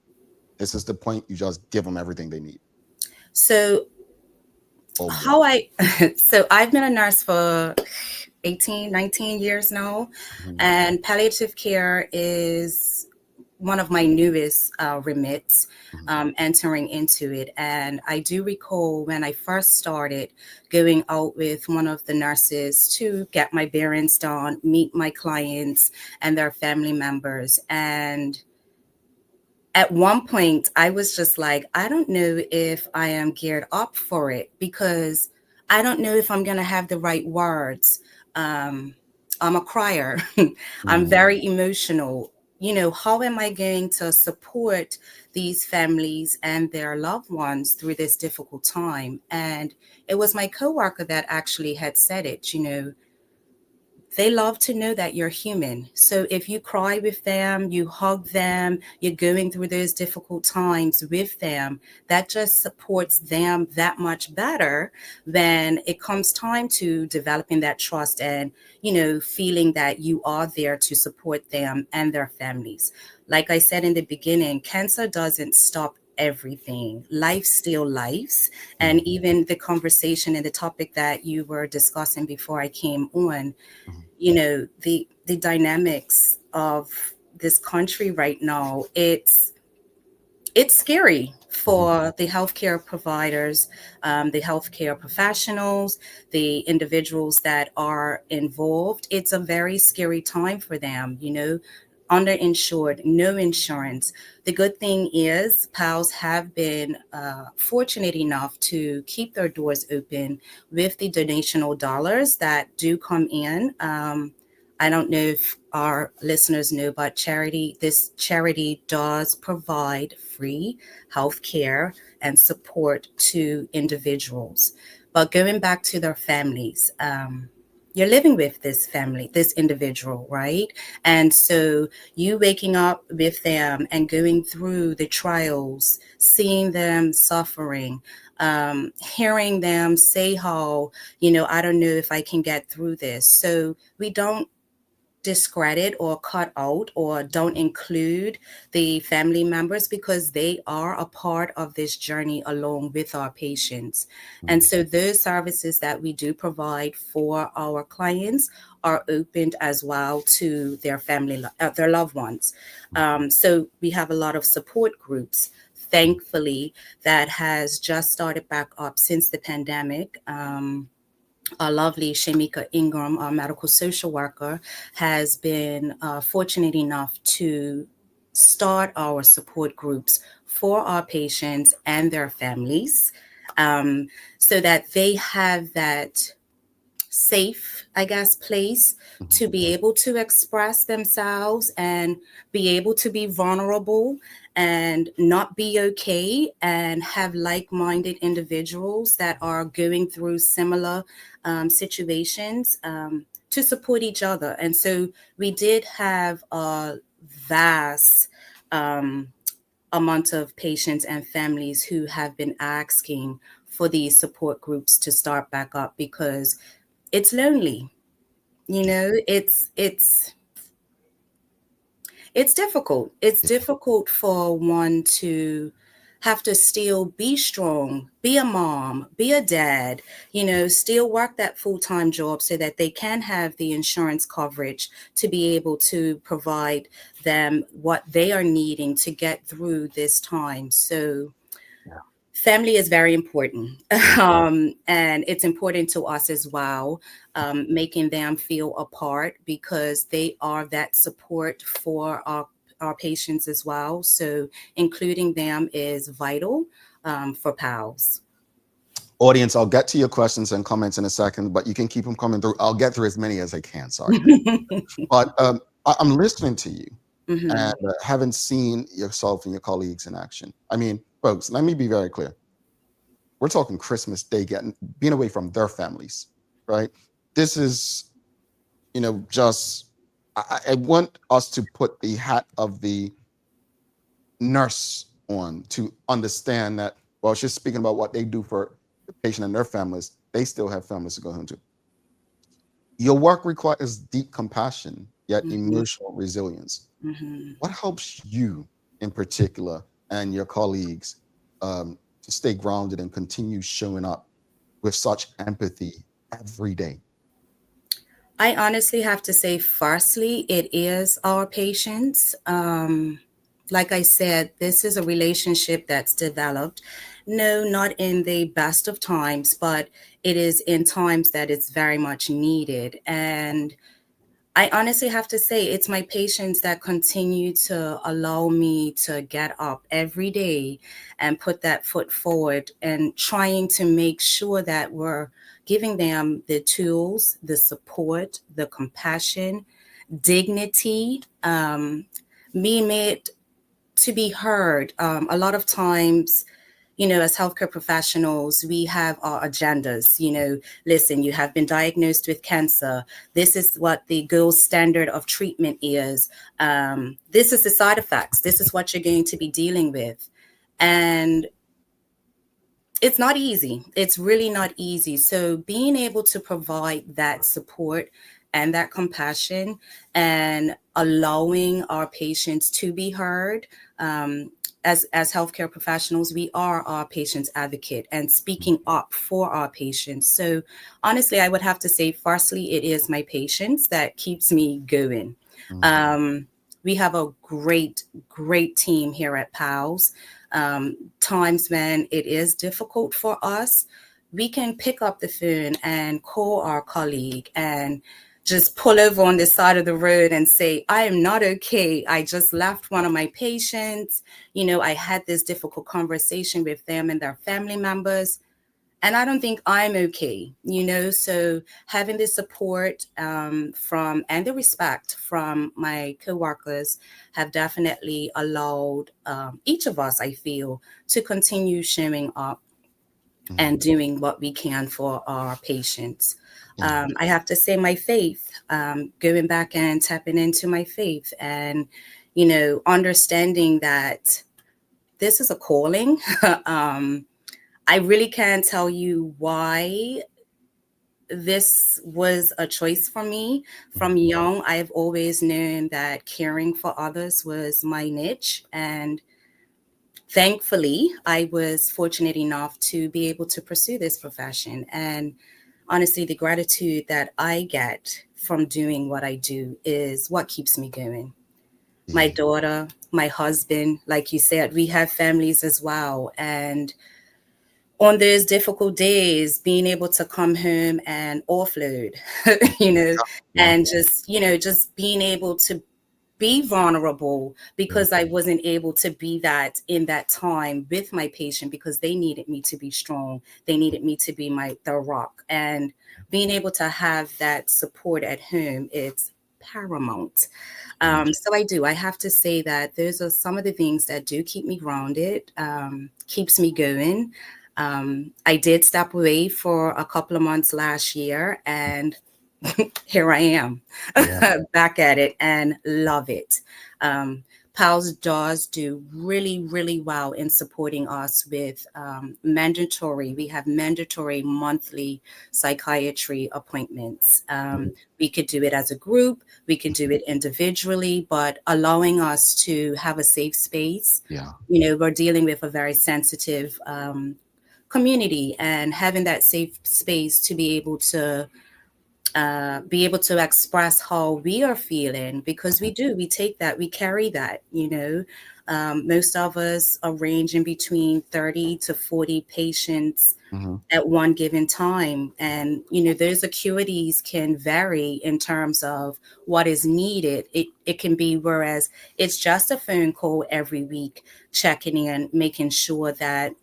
this is the point, you just give them everything they need. So so I've been a nurse for 18, 19 years now, and palliative care is one of my newest remits, entering into it. And I do recall when I first started going out with one of the nurses to get my bearings done, meet my clients and their family members. And at one point, I was just like, I don't know if I am geared up for it, because I don't know if I'm going to have the right words. I'm a crier. I'm very emotional. You know, how am I going to support these families and their loved ones through this difficult time? And it was my coworker that actually had said it, you know, they love to know that you're human. So if you cry with them, you hug them, you're going through those difficult times with them, that just supports them that much better when it comes time to developing that trust and, you know, feeling that you are there to support them and their families. Like I said in the beginning, cancer doesn't stop everything. Life still lives. And even the conversation and the topic that you were discussing before I came on, you know, the dynamics of this country right now, it's scary for the healthcare providers, the healthcare professionals, the individuals that are involved. It's a very scary time for them, underinsured, no insurance. The good thing is PALS have been fortunate enough to keep their doors open with the donational dollars that do come in. I don't know if our listeners know, but this charity does provide free health care and support to individuals. But going back to their families, you're living with this family, this individual, right? And so you waking up with them and going through the trials, seeing them suffering, hearing them say how, I don't know if I can get through this. So we don't discredit or cut out or don't include the family members because they are a part of this journey along with our patients. And so those services that we do provide for our clients are opened as well to their family, their loved ones. So we have a lot of support groups, thankfully, that has just started back up since the pandemic. Our lovely Shamika Ingram, our medical social worker, has been fortunate enough to start our support groups for our patients and their families, so that they have that safe, I guess, place to be able to express themselves and be able to be vulnerable and not be okay, and have like-minded individuals that are going through similar situations to support each other. And so we did have a vast amount of patients and families who have been asking for these support groups to start back up because it's lonely. It's difficult. It's difficult for one to have to still be strong, be a mom, be a dad, still work that full-time job so that they can have the insurance coverage to be able to provide them what they are needing to get through this time. So family is very important. And it's important to us as well, making them feel a part because they are that support for our patients as well. So including them is vital for PALS. Audience, I'll get to your questions and comments in a second, but you can keep them coming through. I'll get through as many as I can, sorry. But I'm listening to you and haven't seen yourself and your colleagues in action. I mean, folks, let me be very clear. We're talking Christmas Day, being away from their families, right? This is, just, I want us to put the hat of the nurse on to understand that while she's speaking about what they do for the patient and their families, they still have families to go home to. Your work requires deep compassion, yet emotional resilience. What helps you in particular and your colleagues to stay grounded and continue showing up with such empathy every day? I honestly have to say, firstly, it is our patients. Like I said, this is a relationship that's developed. No, not in the best of times, but it is in times that it's very much needed. And I honestly have to say, it's my patients that continue to allow me to get up every day and put that foot forward and trying to make sure that we're giving them the tools, the support, the compassion, dignity, being made to be heard. A lot of times, as healthcare professionals, we have our agendas. Listen, you have been diagnosed with cancer. This is what the gold standard of treatment is. This is the side effects. This is what you're going to be dealing with. And it's not easy. It's really not easy. So being able to provide that support and that compassion and allowing our patients to be heard, as healthcare professionals, we are our patients' advocate and speaking up for our patients. So honestly, I would have to say, firstly, it is my patients that keeps me going. we have a great, great team here at PALS. Times when it is difficult for us, we can pick up the phone and call our colleague and just pull over on the side of the road and say, I am not okay. I just left one of my patients. I had this difficult conversation with them and their family members, and I don't think I'm okay. So having the support from and the respect from my coworkers have definitely allowed each of us, I feel, to continue showing up and doing what we can for our patients. I have to say my faith, going back and tapping into my faith and, understanding that this is a calling. I really can't tell you why this was a choice for me. From young, I've always known that caring for others was my niche. And thankfully, I was fortunate enough to be able to pursue this profession. And honestly, the gratitude that I get from doing what I do is what keeps me going. My daughter, my husband, like you said, we have families as well. And on those difficult days, being able to come home and offload, and just being able to be vulnerable because I wasn't able to be that in that time with my patient because they needed me to be strong. They needed me to be the rock, and being able to have that support at home, it's paramount. So I have to say that those are some of the things that do keep me grounded, keeps me going. I did step away for a couple of months last year, and here I am back at it and love it. PALS does do really, really well in supporting us with we have mandatory monthly psychiatry appointments. We could do it as a group, we could do it individually, but allowing us to have a safe space. We're dealing with a very sensitive community, and having that safe space to be able to express how we are feeling, because we take that, we carry that, most of us are ranging between 30 to 40 patients at one given time. And, those acuities can vary in terms of what is needed. It can be, whereas it's just a phone call every week, checking in, making sure that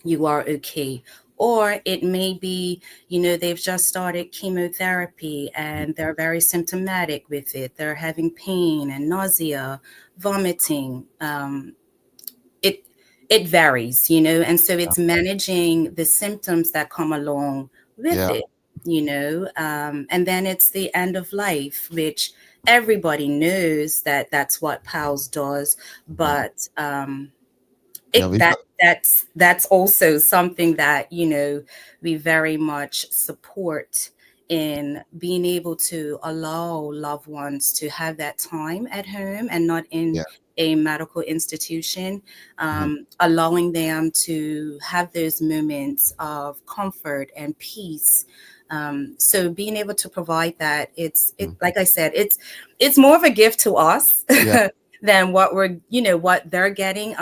you are okay. Or it may be, they've just started chemotherapy and they're very symptomatic with it. They're having pain and nausea, vomiting. It varies, and so it's managing the symptoms that come along with it, and then it's the end of life, which everybody knows that that's what PALS does, but that's also something that we very much support, in being able to allow loved ones to have that time at home and not in a medical institution, allowing them to have those moments of comfort and peace. So being able to provide that, like I said, it's more of a gift to us than what what they're getting.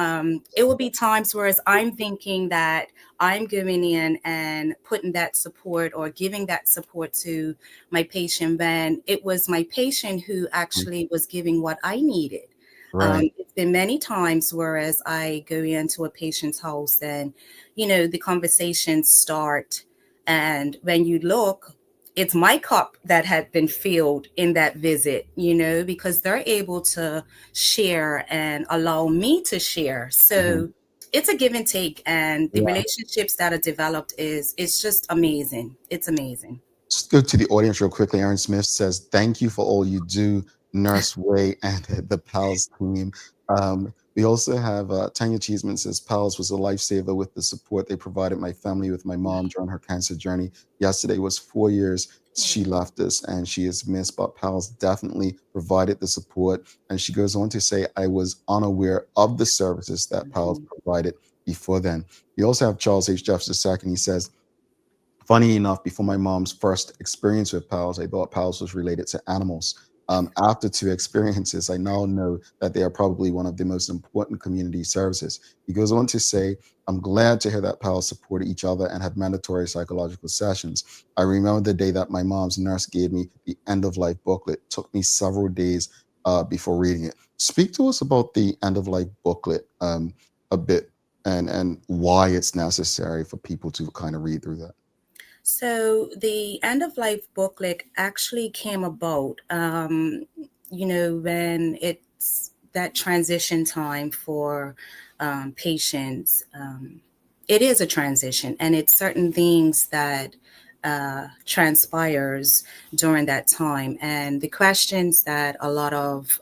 It will be times whereas I'm thinking that I'm going in and putting that support or giving that support to my patient, when it was my patient who actually was giving what I needed. It's been many times whereas I go into a patient's house and, the conversations start, and when you look, it's my cup that had been filled in that visit, because they're able to share and allow me to share. So it's a give and take, and the relationships that are developed it's just amazing. It's amazing. Just go to the audience real quickly. Aaron Smith says, thank you for all you do, Nurse Way and the PALS team. We also have Tanya Cheeseman says, PALS was a lifesaver with the support they provided my family with my mom during her cancer journey. Yesterday was 4 years she left us and she is missed, but PALS definitely provided the support. And she goes on to say, I was unaware of the services that PALS provided before then. We also have Charles H. Jeffs II. He says, funny enough, before my mom's first experience with PALS, I thought PALS was related to animals. After 2 experiences, I now know that they are probably one of the most important community services. He goes on to say, I'm glad to hear that PALS support each other and have mandatory psychological sessions. I remember the day that my mom's nurse gave me the end of life booklet. It took me several days before reading it. Speak to us about the end of life booklet a bit, and why it's necessary for people to kind of read through that. So the end of life booklet actually came about, when it's that transition time for patients. It is a transition, and it's certain things that transpires during that time, and the questions that a lot of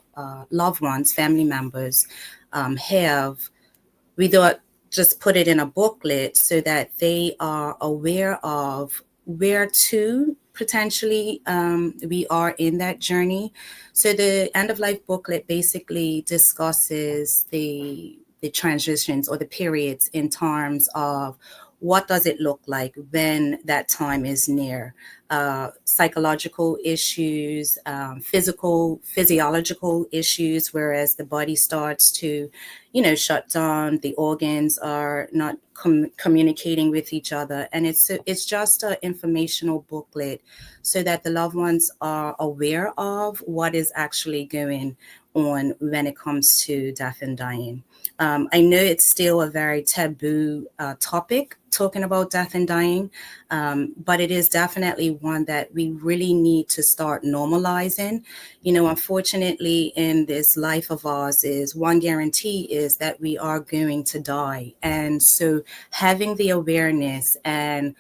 loved ones, family members have. We thought just put it in a booklet so that they are aware of where to potentially we are in that journey. So the end of life booklet basically discusses the transitions or the periods in terms of what does it look like when that time is near. Psychological issues, physiological issues, whereas the body starts to, shut down, the organs are not communicating with each other. And it's just an informational booklet so that the loved ones are aware of what is actually going on when it comes to death and dying. I know it's still a very taboo topic, talking about death and dying, but it is definitely one that we really need to start normalizing. Unfortunately, in this life of ours, is one guarantee is that we are going to die. And so having the awareness and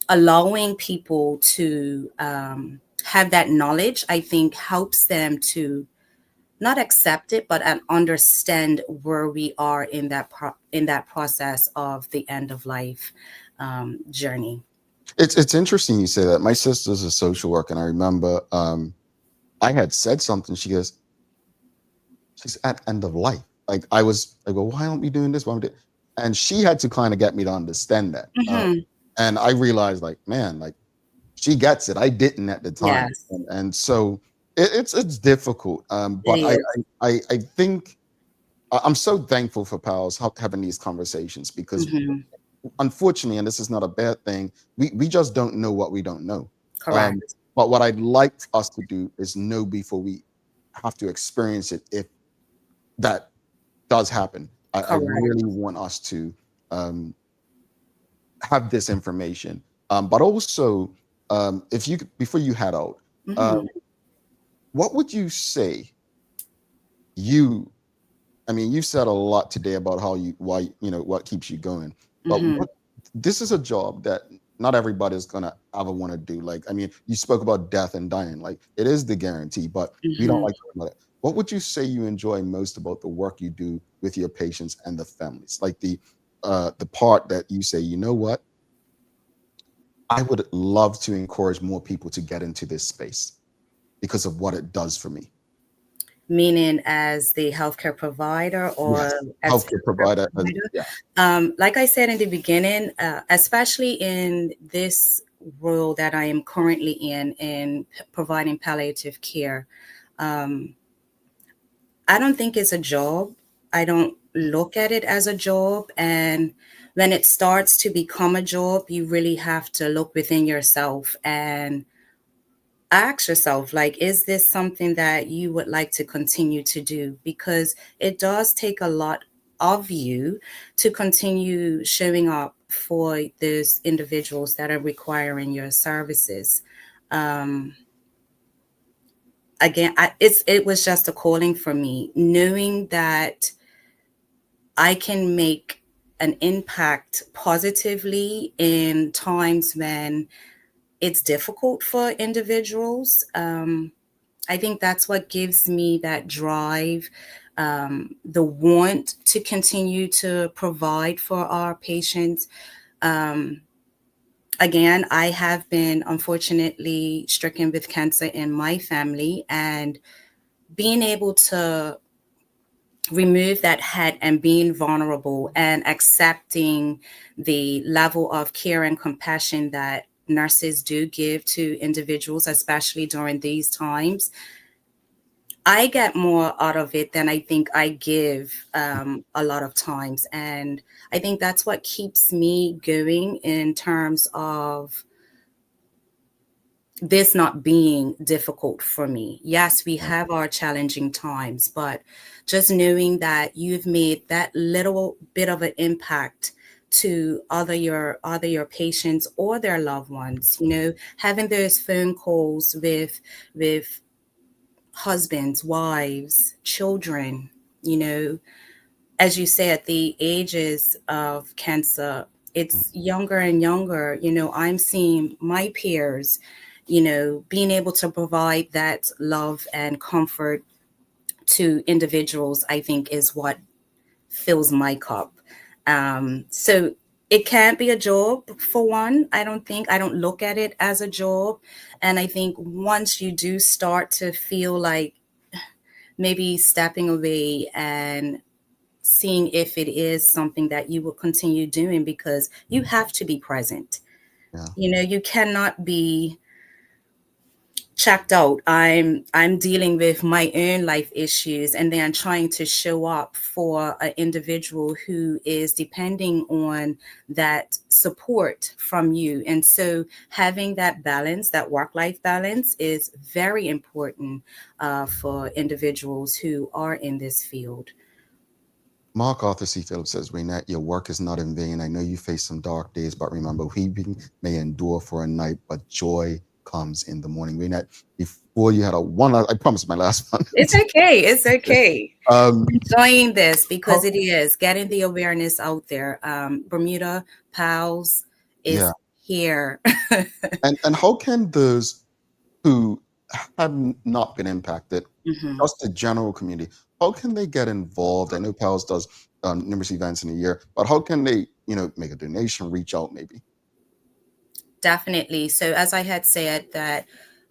allowing people to have that knowledge, I think helps them to not accept it, but understand where we are in that process of the end of life journey. It's interesting you say that. My sister's a social worker, and I remember I had said something. She's at end of life. Like I go, why aren't we doing this? Why aren't we doing? And she had to kind of get me to understand that. And I realized, like, man, like she gets it. I didn't at the time, Yes. and so it's difficult. But It I think I'm so thankful for PALS having these conversations because unfortunately, and this is not a bad thing, we just don't know what we don't know. Correct. But what I'd like us to do is know before we have to experience it, if that does happen. I Correct. really want us to have this information. But also, if you before you head out, what would you say I mean, you said a lot today about why what keeps you going. But this is a job that not everybody's gonna ever want to do. Like, I mean, you spoke about death and dying. Like, it is the guarantee, but we don't like talking about it. What would you say you enjoy most about the work you do with your patients and the families? Like the part that you say, you know what? I would love to encourage more people to get into this space because of what it does for me. Meaning as the healthcare provider or Yes, as healthcare provider. Like I said in the beginning, especially in this role that I am currently in providing palliative care, I don't think it's a job. I don't look at it as a job. And when it starts to become a job, you really have to look within yourself and ask yourself, like, is this something that you would like to continue to do? Because it does take a lot of you to continue showing up for those individuals that are requiring your services. Again, it was just a calling for me, knowing that I can make an impact positively in times when it's difficult for individuals. I think that's what gives me that drive, the want to continue to provide for our patients. Again, I have been unfortunately stricken with cancer in my family, and being able to remove that head and being vulnerable and accepting the level of care and compassion that nurses do give to individuals, especially during these times, I get more out of it than I think I give a lot of times. And I think that's what keeps me going in terms of this not being difficult for me. Yes, we have our challenging times, but just knowing that you've made that little bit of an impact to other your patients or their loved ones, having those phone calls with husbands, wives, children, you know, as you say, at the ages of cancer, it's younger and younger. I'm seeing my peers, being able to provide that love and comfort to individuals, I think is what fills my cup. So it can't be a job for one. I don't look at it as a job. And I think once you do start to feel like maybe stepping away and seeing if it is something that you will continue doing, because you have to be present. Yeah. You cannot be checked out. I'm dealing with my own life issues and then trying to show up for an individual who is depending on that support from you. And so having that balance, that work-life balance, is very important for individuals who are in this field. Mark Arthur C. Phillips says, Waynette, your work is not in vain. I know you face some dark days, but remember, weeping may endure for a night, but joy comes in the morning. Waynette, before you had I promise my last one. It's okay. It's okay. Enjoying this because how- it is getting the awareness out there. Bermuda PALS is yeah. here. And how can those who have not been impacted, Mhm. just the general community, how can they get involved? I know PALS does numerous events in a year, but how can they, make a donation, reach out maybe? Definitely. So as I had said, that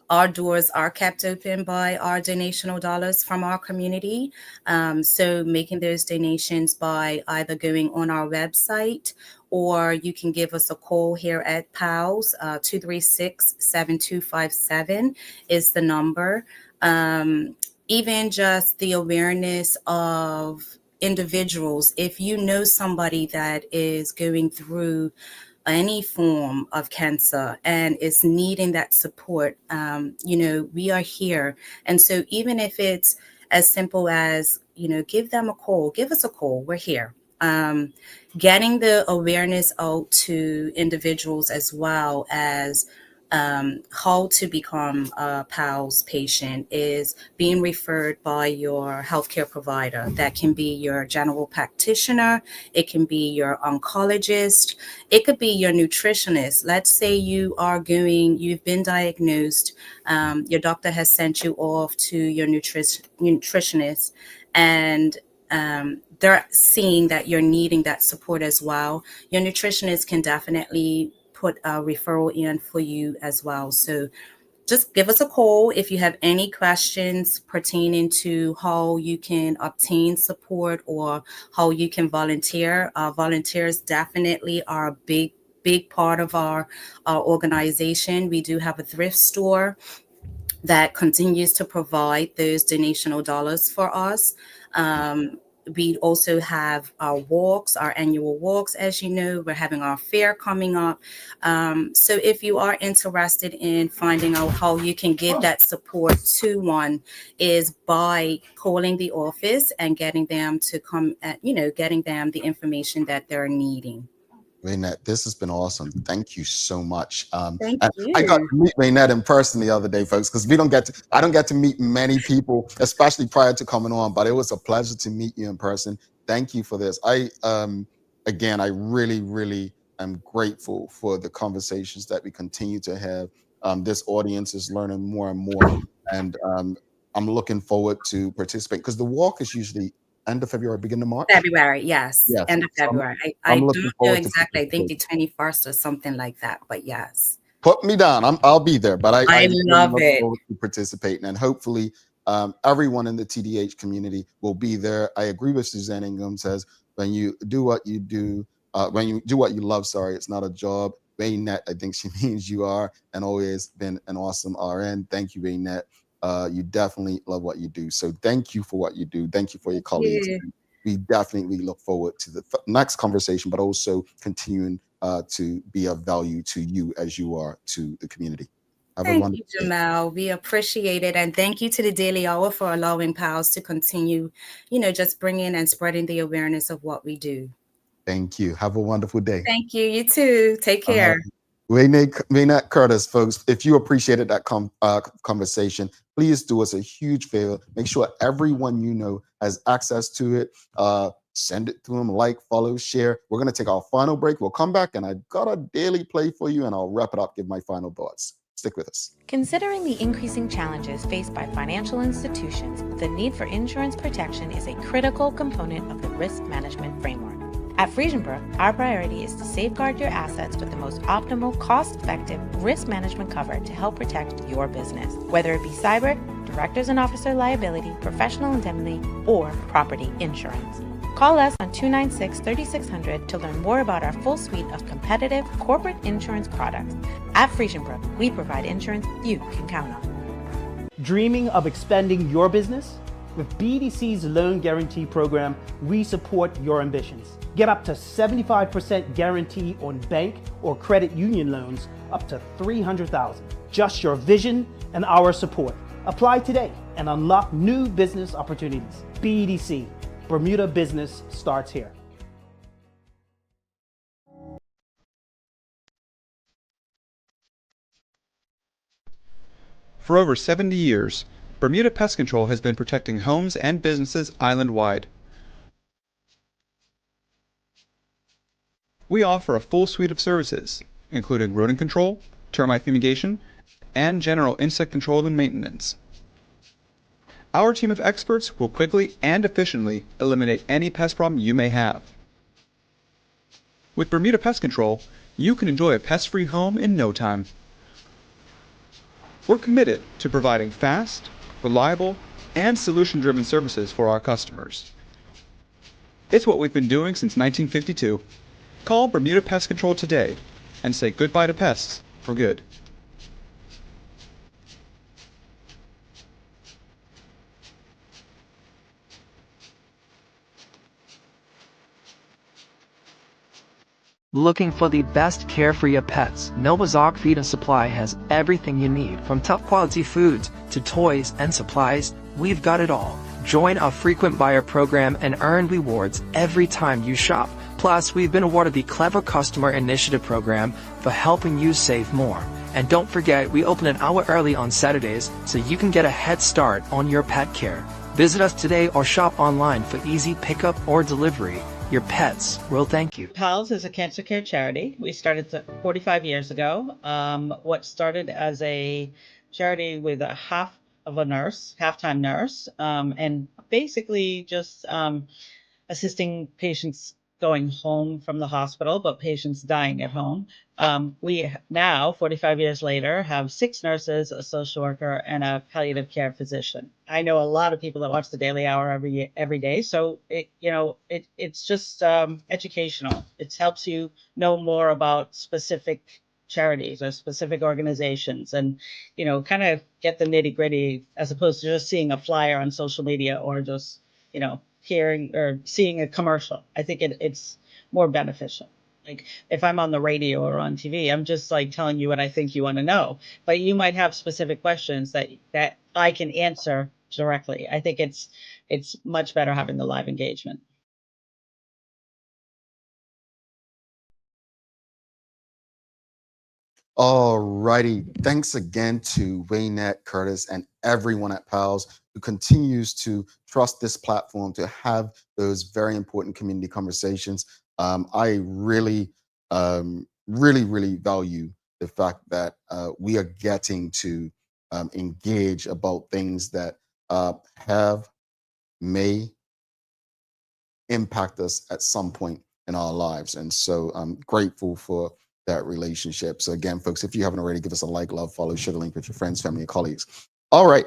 our doors are kept open by our donational dollars from our community. So making those donations by either going on our website, or you can give us a call here at PALS. 236-7257 is the number. Even just the awareness of individuals. If you know somebody that is going through any form of cancer and is needing that support, we are here. And so even if it's as simple as, give them a call, give us a call, we're here. Getting the awareness out to individuals as well as how to become a PALS patient is being referred by your healthcare provider. That can be your general practitioner, it can be your oncologist, it could be your nutritionist. Let's say you've been diagnosed, your doctor has sent you off to your nutritionist, and they're seeing that you're needing that support as well. Your nutritionist can definitely put a referral in for you as well. So just give us a call if you have any questions pertaining to how you can obtain support or how you can volunteer. Volunteers definitely are a big part of our organization. We do have a thrift store that continues to provide those donational dollars for us. We also have our annual walks. As you know, we're having our fair coming up. So if you are interested in finding out how you can give that support to one, is by calling the office and getting them to come getting them the information that they're needing. Waynette, this has been awesome. Thank you so much. Thank And you. I got to meet Waynette in person the other day, folks, because I don't get to meet many people, especially prior to coming on, but it was a pleasure to meet you in person. Thank you for this. Again, I really, really am grateful for the conversations that we continue to have. This audience is learning more and more, and I'm looking forward to participate because the walk is usually end of February, beginning of March. February, yes. Yes. End of So February. I I'm don't looking know forward to exactly. I think the participating. 21st or something like that, but yes. Put me down. I'll be there, but I I really love look it. forward to participating, and hopefully, everyone in the TDH community will be there. I agree with Suzanne Ingham says when you do what you do, when you do what you love. Sorry, it's not a job. Waynette, I think she means you are and always been an awesome RN. Thank you, Waynette. You definitely love what you do. So thank you for what you do. Thank you for your colleagues. Yeah. We definitely look forward to the next conversation, but also continuing to be of value to you as you are to the community. Have a Thank wonderful you, day. Jamal. We appreciate it. And thank you to the Daily Hour for allowing PALS to continue, just bringing and spreading the awareness of what we do. Thank you. Have a wonderful day. Thank you. You too. Take care. Waynette Curtis, folks, if you appreciated that conversation, please do us a huge favor. Make sure everyone you know has access to it. Send it to them, like, follow, share. We're going to take our final break. We'll come back, and I've got a daily play for you, and I'll wrap it up, give my final thoughts. Stick with us. Considering the increasing challenges faced by financial institutions, the need for insurance protection is a critical component of the risk management framework. At Friesenbrook, our priority is to safeguard your assets with the most optimal, cost-effective risk management cover to help protect your business, whether it be cyber, directors and officer liability, professional indemnity, or property insurance. Call us on 296-3600 to learn more about our full suite of competitive corporate insurance products. At Friesenbrook, we provide insurance you can count on. Dreaming of expanding your business? With BDC's Loan Guarantee Program, we support your ambitions. Get up to 75% guarantee on bank or credit union loans up to $300,000. Just your vision and our support. Apply today and unlock new business opportunities. BDC, Bermuda business starts here. For over 70 years, Bermuda Pest Control has been protecting homes and businesses island-wide. We offer a full suite of services, including rodent control, termite fumigation, and general insect control and maintenance. Our team of experts will quickly and efficiently eliminate any pest problem you may have. With Bermuda Pest Control, you can enjoy a pest-free home in no time. We're committed to providing fast, reliable, and solution-driven services for our customers. It's what we've been doing since 1952. Call Bermuda Pest Control today and say goodbye to pests for good. Looking for the best care for your pets? Novazoc Feed and Supply has everything you need, from top quality foods to toys and supplies. We've got it all. Join our frequent buyer program and earn rewards every time you shop. Plus, we've been awarded the Clever Customer Initiative program for helping you save more. And don't forget, we open an hour early on Saturdays so you can get a head start on your pet care. Visit us today or shop online for easy pickup or delivery. Your pets will thank you. PALS is a cancer care charity. We started 45 years ago. What started as a charity with a half-time nurse, and basically just assisting patients going home from the hospital, but patients dying at home. We now, 45 years later, have 6 nurses, a social worker, and a palliative care physician. I know a lot of people that watch the Daily Hour every day, so it's just educational. It helps you know more about specific charities or specific organizations, and kind of get the nitty gritty as opposed to just seeing a flyer on social media or just hearing or seeing a commercial. I think it's more beneficial. Like if I'm on the radio or on TV, I'm just like telling you what I think you want to know, but you might have specific questions that I can answer directly. I think it's much better having the live engagement. All righty. Thanks again to Waynette Curtis and everyone at PALS who continues to trust this platform to have those very important community conversations. I really, really value the fact that we are getting to engage about things that may impact us at some point in our lives. And so I'm grateful for that relationship. So again, folks, if you haven't already, give us a like, love, follow, share the link with your friends, family, and colleagues. All right.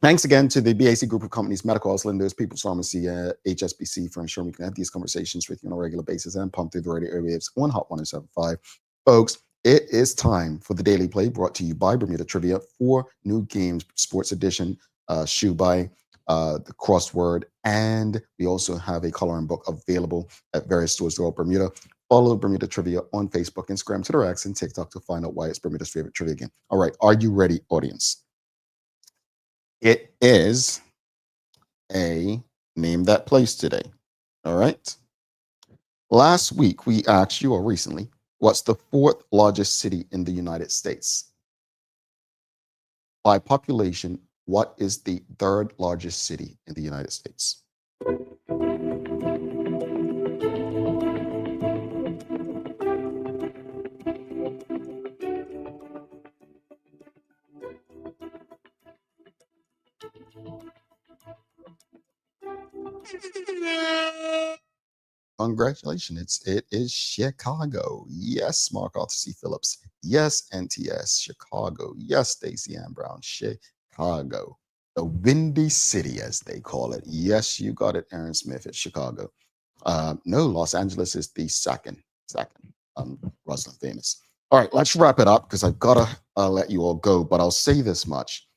Thanks again to the BAC Group of Companies, Medical House Lenders, People's Pharmacy, HSBC for ensuring we can have these conversations with you on a regular basis and pump through the radio airwaves on Hot 107.5. Folks, It is time for the Daily Play, brought to you by Bermuda Trivia. 4 new games, Sports Edition, Shoe By, the Crossword, and we also have a coloring book available at various stores throughout Bermuda. Follow Bermuda Trivia on Facebook, Instagram, Twitter, X, and TikTok to find out why it's Bermuda's favorite trivia game. All right, are you ready, audience? It is a Name That Place today. All right. Last week, we asked you, or recently, what's the 4th largest city in the United States? By population, what is the 3rd largest city in the United States? Congratulations. It is Chicago. Yes, Mark Arthur C. Phillips. Yes, NTS. Chicago. Yes, Stacey Ann Brown. Chicago. The Windy City, as they call it. Yes, you got it, Aaron Smith. It's Chicago. No, Los Angeles is the second. Rosalind famous. All right, let's wrap it up because I've got to let you all go. But I'll say this much.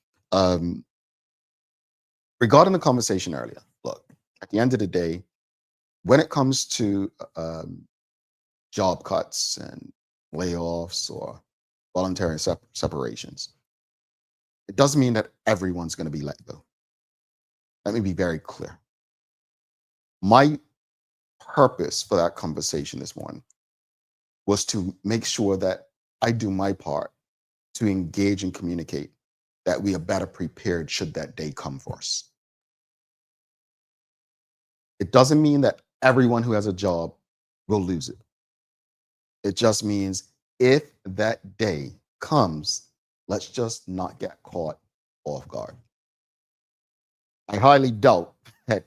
Regarding the conversation earlier, look, at the end of the day, when it comes to job cuts and layoffs or voluntary separations, it doesn't mean that everyone's going to be let go. Let me be very clear. My purpose for that conversation this morning was to make sure that I do my part to engage and communicate that we are better prepared should that day come for us. It doesn't mean that everyone who has a job will lose it. It just means if that day comes, let's just not get caught off guard. I highly doubt that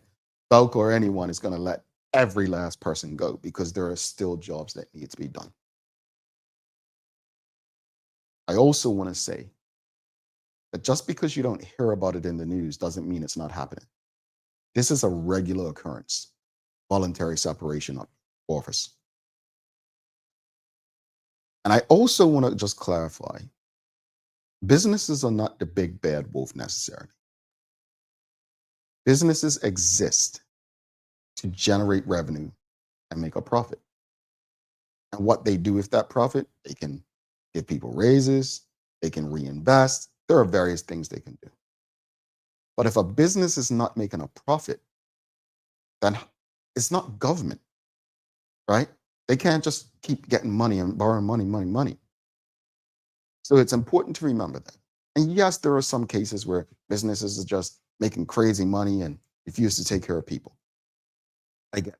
Belk or anyone is going to let every last person go because there are still jobs that need to be done. I also want to say that just because you don't hear about it in the news doesn't mean it's not happening. This is a regular occurrence, voluntary separation of office. And I also want to just clarify, businesses are not the big bad wolf necessarily. Businesses exist to generate revenue and make a profit. And what they do with that profit, they can give people raises, they can reinvest. There are various things they can do. But if a business is not making a profit, then it's not government, right? They can't just keep getting money and borrowing money. So it's important to remember that. And yes, there are some cases where businesses are just making crazy money and refuse to take care of people. I get it.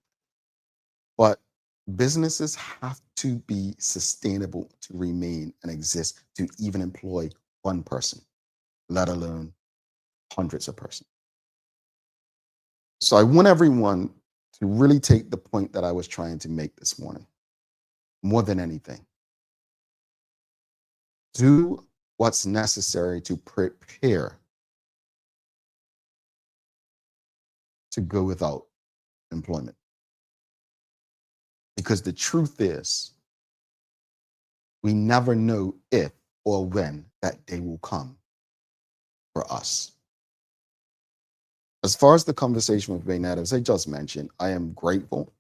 But businesses have to be sustainable to remain and exist to even employ one person, let alone hundreds of persons. So I want everyone to really take the point that I was trying to make this morning. More than anything, do what's necessary to prepare to go without employment. Because the truth is, we never know if or when that day will come for us. As far as the conversation with Waynette, as I just mentioned, I am grateful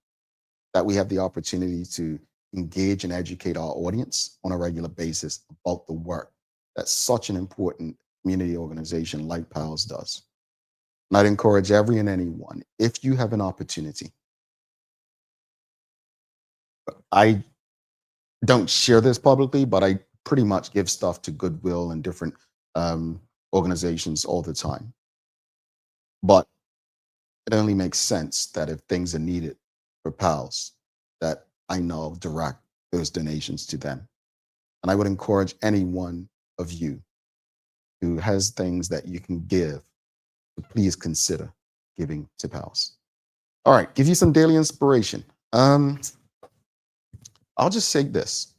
that we have the opportunity to engage and educate our audience on a regular basis about the work that such an important community organization like PALS does. And I'd encourage every and anyone, if you have an opportunity, I don't share this publicly, but I pretty much give stuff to Goodwill and different organizations all the time. But it only makes sense that if things are needed for PALS, that I now direct those donations to them. And I would encourage any one of you who has things that you can give to please consider giving to PALS. All right, give you some daily inspiration. I'll just say this.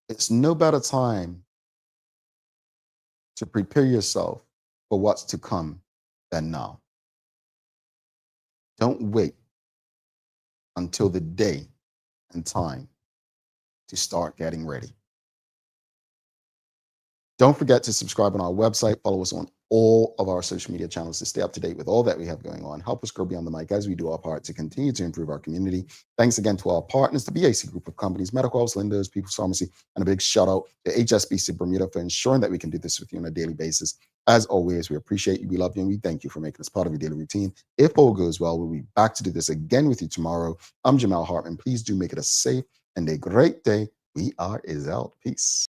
It's no better time to prepare yourself for what's to come than now. Don't wait until the day and time to start getting ready. Don't forget to subscribe on our website. Follow us on all of our social media channels to stay up to date with all that we have going on. Help us grow beyond the mic as we do our part to continue to improve our community. Thanks again to our partners, the BAC Group of Companies, Medical House, Linda's, People's Pharmacy, and a big shout out to HSBC Bermuda for ensuring that we can do this with you on a daily basis. As always, we appreciate you, we love you, and we thank you for making us part of your daily routine. If all goes well, we'll be back to do this again with you tomorrow. I'm Jamal Hartman. Please do make it a safe and a great day. We are out. Peace.